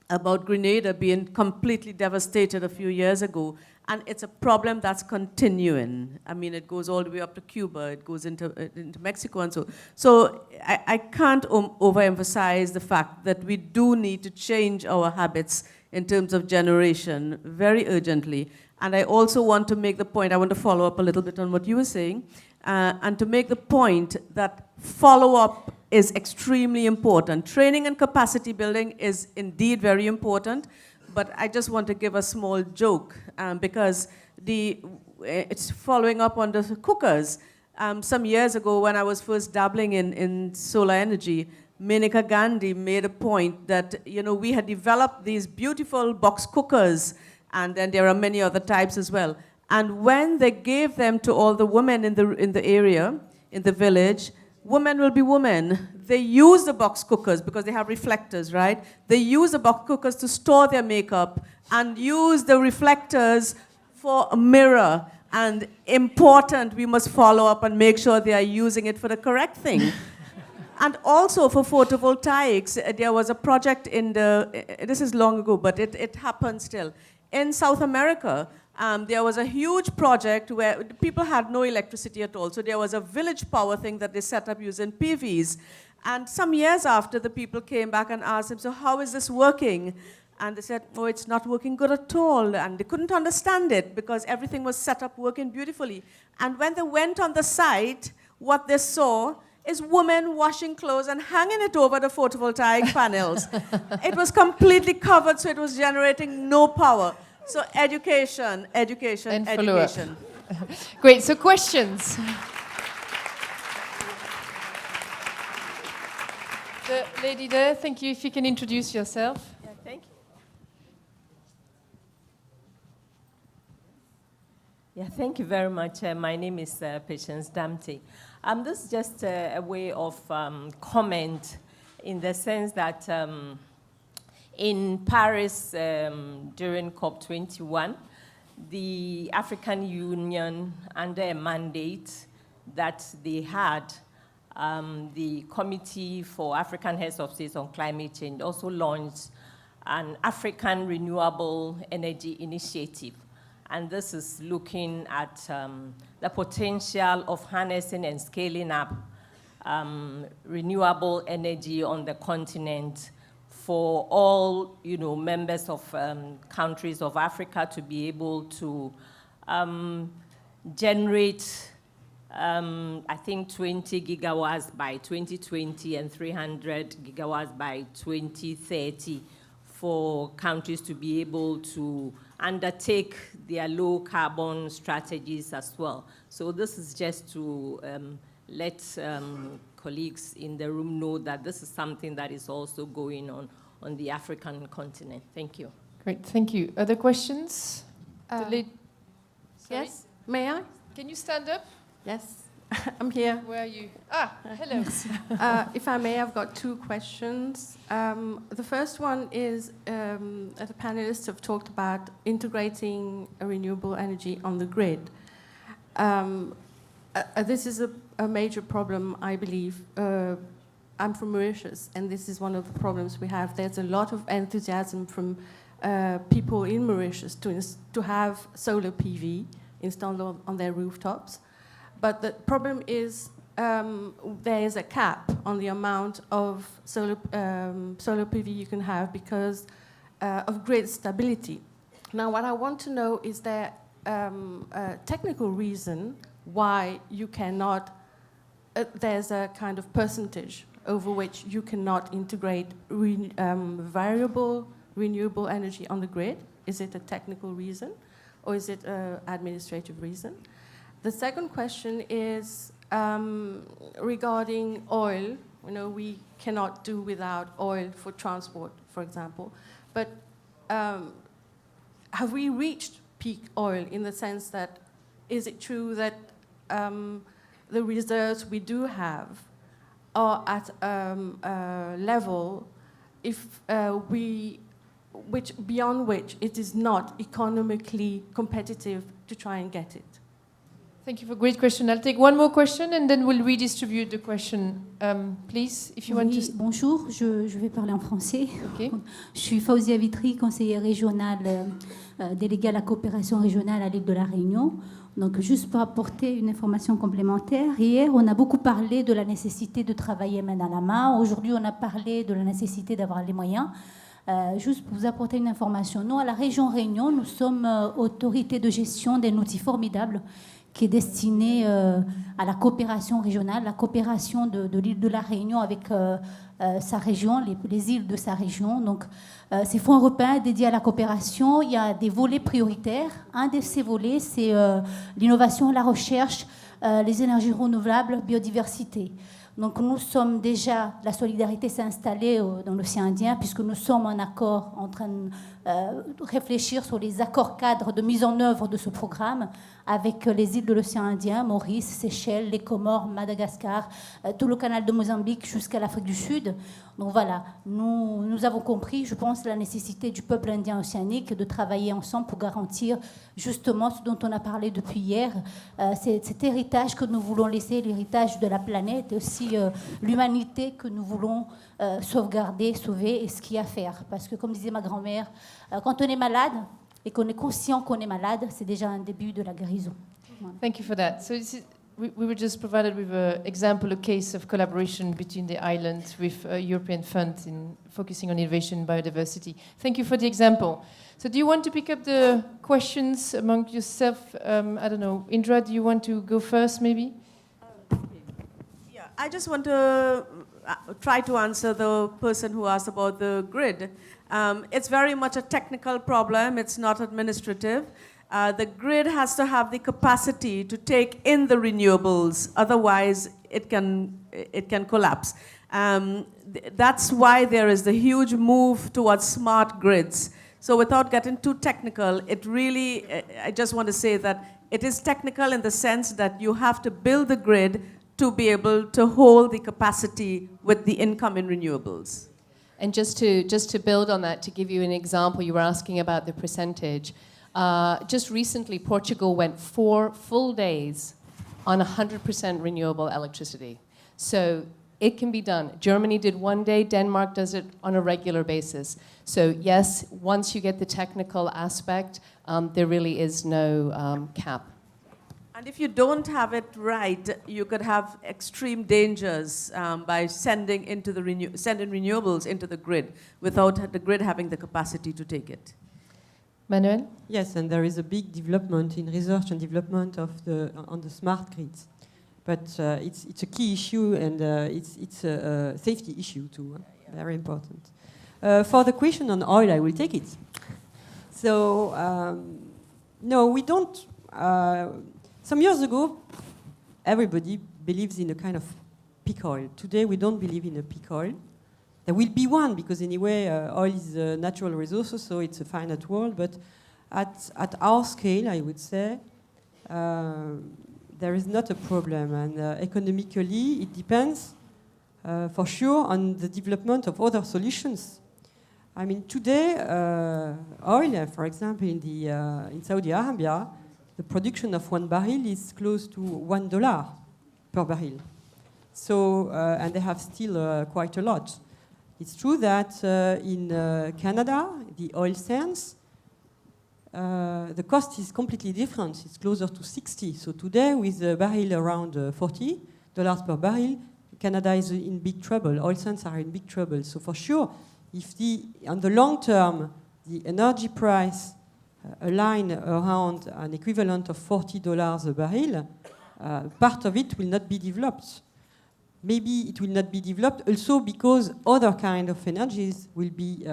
about Grenada being completely devastated a few years ago, and it's a problem that's continuing. I mean, it goes all the way up to Cuba, it goes into Mexico and so. So I can't overemphasize the fact that we do need to change our habits in terms of generation very urgently. And I also want to make the point, I want to follow up a little bit on what you were saying, and to make the point that follow-up is extremely important. Training and capacity building is indeed very important, but I just want to give a small joke, because it's following up on the cookers. Some years ago, when I was first dabbling in solar energy, Menaka Gandhi made a point that, you know, we had developed these beautiful box cookers, and then there are many other types as well. And when they gave them to all the women in the area, in the village, women will be women. They use the box cookers because they have reflectors, right? They use the box cookers to store their makeup and use the reflectors for a mirror. And important, we must follow up and make sure they are using it for the correct thing. And also for photovoltaics, there was a project this is long ago, but it happens still. In South America, there was a huge project where people had no electricity at all. So there was a village power thing that they set up using PVs. And some years after, the people came back and asked them, so how is this working? And they said, oh, it's not working good at all. And they couldn't understand it because everything was set up working beautifully. And when they went on the site, what they saw is women washing clothes and hanging it over the photovoltaic panels. It was completely covered, so it was generating no power. So education, education, and education. Great, so questions. The lady there, thank you. If you can introduce yourself. Yeah, thank you. Yeah, thank you very much. My name is Patience Damte. This is just a way of comment in the sense that in Paris during COP21, the African Union, under a mandate that they had, the Committee for African Heads of States on Climate Change also launched an African Renewable Energy Initiative. And this is looking at the potential of harnessing and scaling up renewable energy on the continent for all, you know, members of countries of Africa to be able to generate, I think, 20 gigawatts by 2020 and 300 gigawatts by 2030 for countries to be able to undertake their low carbon strategies as well. So this is just to let colleagues in the room know that this is something that is also going on the African continent. Thank you. Great, thank you. Other questions? Yes, may I? Can you stand up? Yes, I'm here. Where are you? Ah, hello. If I may, I've got two questions. The first one is, the panelists have talked about integrating renewable energy on the grid. This is a major problem, I believe. I'm from Mauritius, and this is one of the problems we have. There's a lot of enthusiasm from people in Mauritius to have solar PV installed on their rooftops. But the problem is there is a cap on the amount of solar PV you can have because of grid stability. Now, what I want to know is there a technical reason why you cannot, there's a kind of percentage over which you cannot integrate variable renewable energy on the grid? Is it a technical reason or is it an administrative reason? The second question is regarding oil. You know, we cannot do without oil for transport, for example. But have we reached peak oil in the sense that, is it true that the reserves we do have are at a level beyond which it is not economically competitive to try and get it? Thank you for a great question. I'll take one more question and then we'll redistribute the question. Please, if you want to... Bonjour, je vais parler en français. Okay. Je suis Fauzia Vitry, conseillère régionale, déléguée à la coopération régionale à l'île de la Réunion. Donc, juste pour apporter une information complémentaire, hier, on a beaucoup parlé de la nécessité de travailler main dans la main. Aujourd'hui, on a parlé de la nécessité d'avoir les moyens. Juste pour vous apporter une information, nous, à la région Réunion, nous sommes autorité de gestion d'un outil formidable qui est destiné à la coopération régionale, la coopération de l'île de la Réunion avec sa région, les îles de sa région. Donc, ces fonds européens dédiés à la coopération, il y a des volets prioritaires. Un de ces volets, c'est l'innovation, la recherche, les énergies renouvelables, biodiversité. Donc nous sommes déjà, la solidarité s'est installée dans l'océan Indien puisque nous sommes en accord, en train de réfléchir sur les accords cadres de mise en œuvre de ce programme avec les îles de l'océan Indien, Maurice, Seychelles, les Comores, Madagascar, tout le canal de Mozambique jusqu'à l'Afrique du Sud. Donc voilà, nous avons compris, je pense, la nécessité du peuple indien océanique de travailler ensemble pour garantir justement ce dont on a parlé depuis hier, cet héritage que nous voulons laisser, l'héritage de la planète et aussi l'humanité que nous voulons sauvegarder, sauver et ce qu'il y a à faire. Parce que comme disait ma grand-mère, quand on est malade et qu'on est conscient qu'on est malade, c'est déjà un début de la guérison. Voilà. Thank you for that. So we were just provided with an example, a case of collaboration between the islands with a European fund in focusing on innovation and biodiversity. Thank you for the example. So do you want to pick up the questions among yourself? I don't know. Indra, do you want to go first, maybe? Yeah, I just want to try to answer the person who asked about the grid. It's very much a technical problem. It's not administrative. The grid has to have the capacity to take in the renewables. Otherwise, it can collapse. That's why there is the huge move towards smart grids. So without getting too technical, it really, I just want to say that it is technical in the sense that you have to build the grid to be able to hold the capacity with the income in renewables. And just to build on that, to give you an example, you were asking about the percentage. Just recently, Portugal went 4 full days on 100% renewable electricity. So it can be done. Germany did 1 day, Denmark does it on a regular basis. So yes, once you get the technical aspect, there really is no cap. And if you don't have it right, you could have extreme dangers by sending renewables into the grid without the grid having the capacity to take it. Manoelle? Yes, and there is a big development in research and development on the smart grids. But it's a key issue and it's a safety issue too, very important. For the question on oil, I will take it. So, no, we don't... some years ago, everybody believes in a kind of peak oil. Today, we don't believe in a peak oil. There will be one, because anyway, oil is a natural resource, so it's a finite world. But at our scale, I would say, there is not a problem. And economically, it depends, for sure, on the development of other solutions. I mean, today, oil, for example, in Saudi Arabia, the production of 1 barrel is close to $1 per barrel. So, and they have still quite a lot. It's true that in Canada, the oil sands, the cost is completely different. It's closer to 60. So today, with a barrel around 40, per barrel, Canada is in big trouble. Oil sands are in big trouble. So for sure, if on the long term, the energy price align around an equivalent of $40 a barrel, part of it will not be developed. Maybe it will not be developed also because other kind of energies will be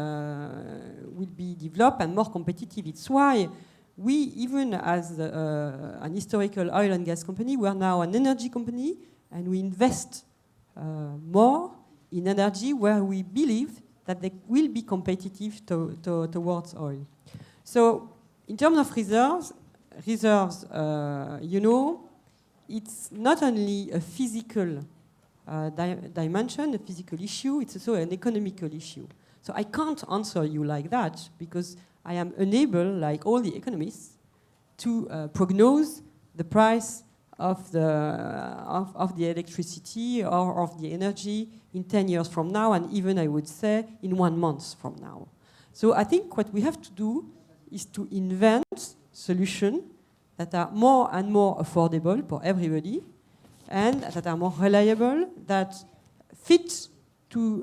developed and more competitive. It's why we, even as an historical oil and gas company, we are now an energy company, and we invest more in energy where we believe that they will be competitive towards oil. So in terms of reserves, you know, it's not only a physical dimension, a physical issue, it's also an economical issue. So I can't answer you like that because I am unable, like all the economists, to prognose the price of the electricity or of the energy in 10 years from now, and even I would say in 1 month from now. So I think what we have to do is to invent solutions that are more and more affordable for everybody, and that are more reliable, that fit to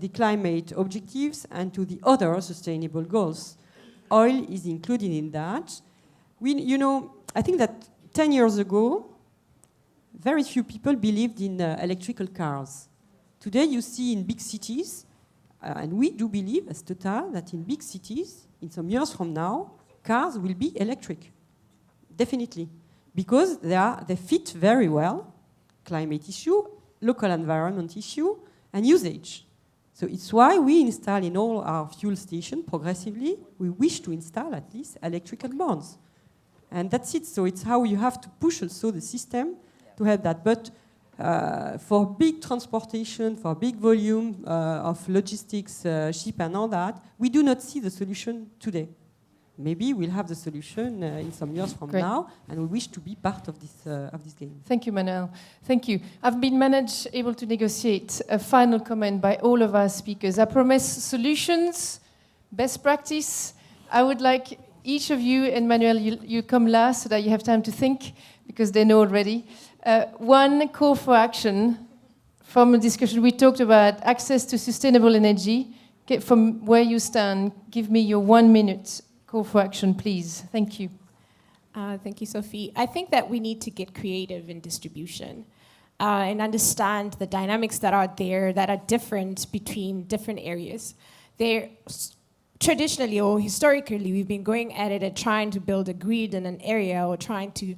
the climate objectives and to the other sustainable goals. Oil is included in that. You know, I think that 10 years ago, very few people believed in electrical cars. Today you see in big cities, and we do believe as Total that in big cities, in some years from now, cars will be electric, definitely. Because they fit very well, climate issue, local environment issue, and usage. So it's why we install in all our fuel stations progressively, we wish to install at least electrical bonds. And that's it. So it's how you have to push also the system to have that. But for big transportation, for big volume of logistics, ship and all that, we do not see the solution today. Maybe we'll have the solution in some years from now, and we wish to be part of this game. Thank you, Manoelle. Thank you. I've been able to negotiate a final comment by all of our speakers. I promise solutions, best practice. I would like each of you, and Manoelle, you come last so that you have time to think, because they know already. One call for action from a discussion. We talked about access to sustainable energy. From where you stand, give me your 1 minute call for action, please. Thank you. Thank you, Sophie. I think that we need to get creative in distribution and understand the dynamics that are there that are different between different areas. Traditionally or historically, we've been going at it and trying to build a grid in an area or trying to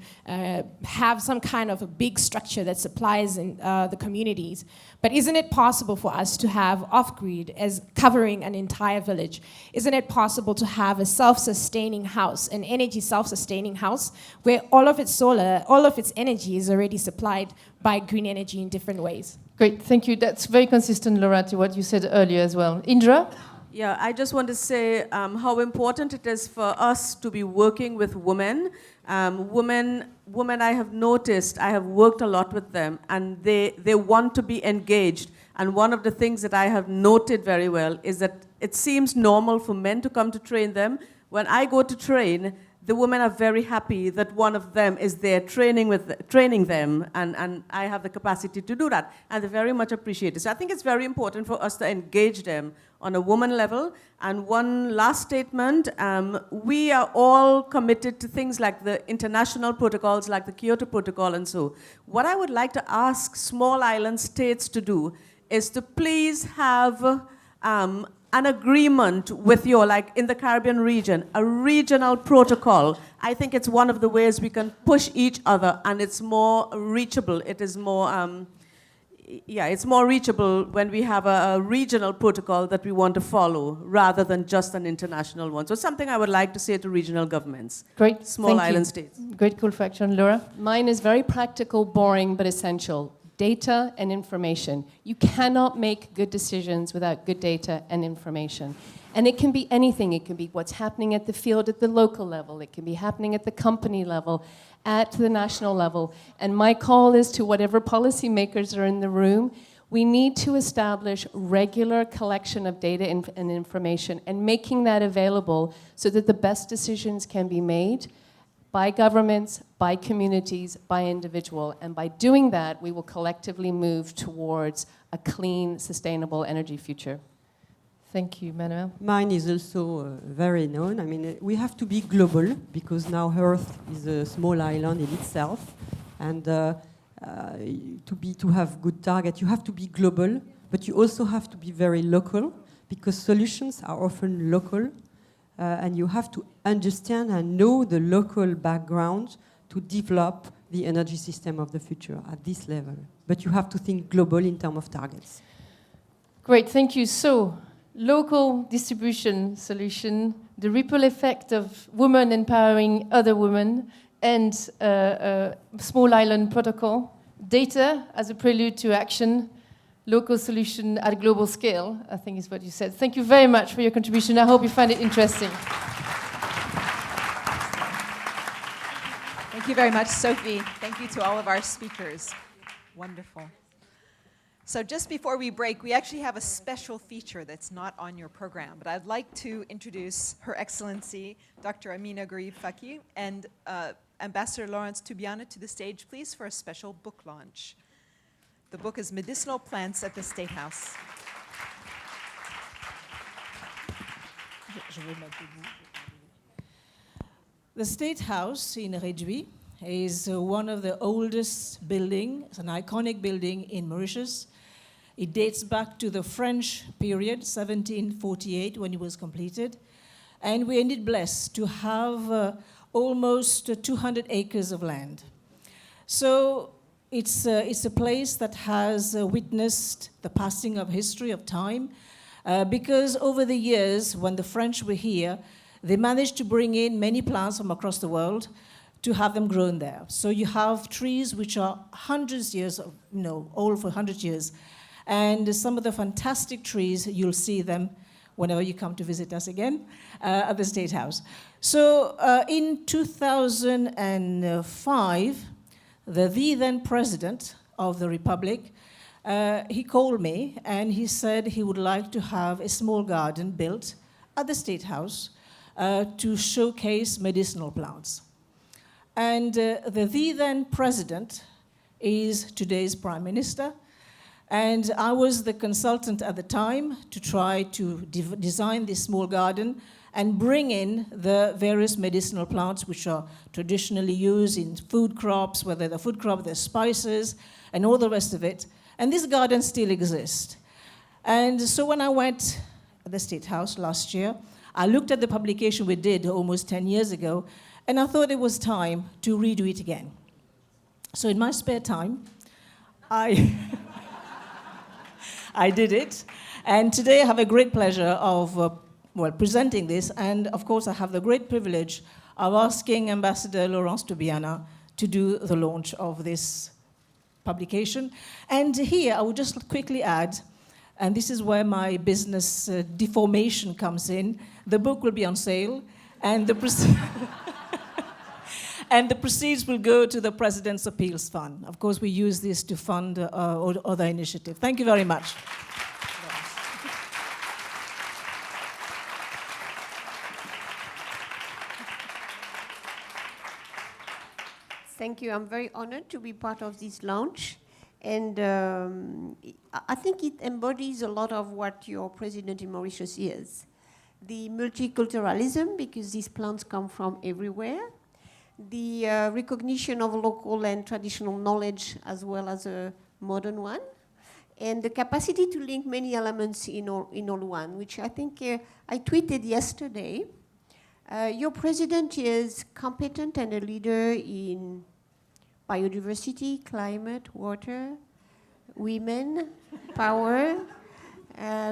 have some kind of a big structure that supplies in the communities. But isn't it possible for us to have off-grid as covering an entire village? Isn't it possible to have a self-sustaining house, an energy self-sustaining house, where all of its solar, all of its energy is already supplied by green energy in different ways? Great, thank you. That's very consistent, Laura, to what you said earlier as well. Indra? Yeah, I just want to say how important it is for us to be working with women. Women I have noticed, I have worked a lot with them, and they want to be engaged. And one of the things that I have noted very well is that it seems normal for men to come to train them. When I go to train, the women are very happy that one of them is there training them, and I have the capacity to do that, and they very much appreciate it. So I think it's very important for us to engage them on a woman level. And one last statement, we are all committed to things like the international protocols, like the Kyoto Protocol and so. What I would like to ask small island states to do is to please have an agreement with like in the Caribbean region, a regional protocol. I think it's one of the ways we can push each other, and it's more reachable. It is more, it's more reachable when we have a regional protocol that we want to follow rather than just an international one. So something I would like to say to regional governments. Great, small island states. Great call for action, Laura. Mine is very practical, boring, but essential. Data and information. You cannot make good decisions without good data and information. And it can be anything. It can be what's happening at the field at the local level. It can be happening at the company level, at the national level. And my call is to whatever policymakers are in the room, we need to establish regular collection of data and information and making that available so that the best decisions can be made by governments, by communities, by individual. And by doing that, we will collectively move towards a clean, sustainable energy future. Thank you, Manoelle. Mine is also very known. I mean, we have to be global because now Earth is a small island in itself, and to have good target, you have to be global, but you also have to be very local because solutions are often local, and you have to understand and know the local background to develop the energy system of the future at this level. But you have to think global in terms of targets. Great, thank you. So, local distribution solution, the ripple effect of women empowering other women, and small island protocol, data as a prelude to action, local solution at a global scale, I think is what you said. Thank you very much for your contribution. I hope you find it interesting. Thank you very much, Sophie. Thank you to all of our speakers. Wonderful. So just before we break, we actually have a special feature that's not on your program, but I'd like to introduce Her Excellency, Dr. Amina Gharib Faki, and Ambassador Lawrence Tubiana to the stage, please, for a special book launch. The book is Medicinal Plants at the State House. The State House in Réduit is one of the oldest buildings. It's an iconic building in Mauritius. It dates back to the French period, 1748, when it was completed. And we're indeed blessed to have almost 200 acres of land. So it's a place that has witnessed the passing of history, of time, because over the years, when the French were here, they managed to bring in many plants from across the world to have them grown there. So you have trees which are hundreds of years, old for 100 years. And some of the fantastic trees, you'll see them whenever you come to visit us again at the State House. So in 2005, the then president of the Republic, he called me and he said he would like to have a small garden built at the State House to showcase medicinal plants. And the then president is today's prime minister. And I was the consultant at the time to try to design this small garden and bring in the various medicinal plants which are traditionally used in food crops, whether they're food crops, they're spices, and all the rest of it. And this garden still exists. And so when I went at the State House last year, I looked at the publication we did almost 10 years ago, and I thought it was time to redo it again. So in my spare time, I did it, and today I have a great pleasure of presenting this, and of course I have the great privilege of asking Ambassador Lawrence Tubiana to do the launch of this publication. And here I would just quickly add, and this is where my business deformation comes in, the book will be on sale, and the and the proceeds will go to the President's Appeals Fund. Of course, we use this to fund other initiatives. Thank you very much. Thank you. I'm very honored to be part of this launch. And I think it embodies a lot of what your president in Mauritius is. The multiculturalism, because these plants come from everywhere. The recognition of local and traditional knowledge as well as a modern one. And the capacity to link many elements in all one, which I think I tweeted yesterday. Your president is competent and a leader in biodiversity, climate, water, women, power,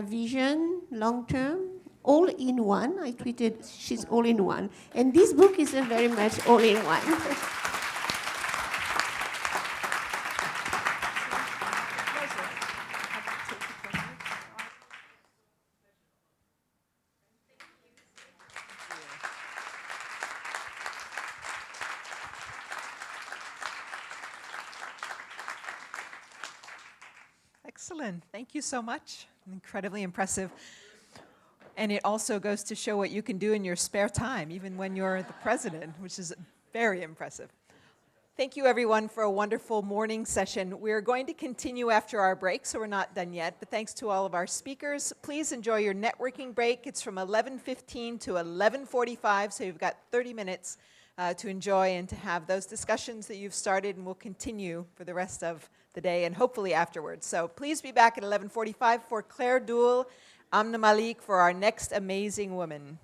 vision, long-term, all in one. I tweeted, she's all in one. And this book is very much all in one. Excellent. Thank you so much. Incredibly impressive. And it also goes to show what you can do in your spare time, even when you're the president, which is Very impressive. Thank you, everyone, for a wonderful morning session. We're going to continue after our break, so we're not done yet, but thanks to all of our speakers. Please enjoy your networking break. It's from 11:15 to 11:45, so you've got 30 minutes to enjoy and to have those discussions that you've started, and we'll continue for the rest of the day and hopefully afterwards. So please be back at 11:45 for Claire Doul, Amna Malik for our next amazing woman.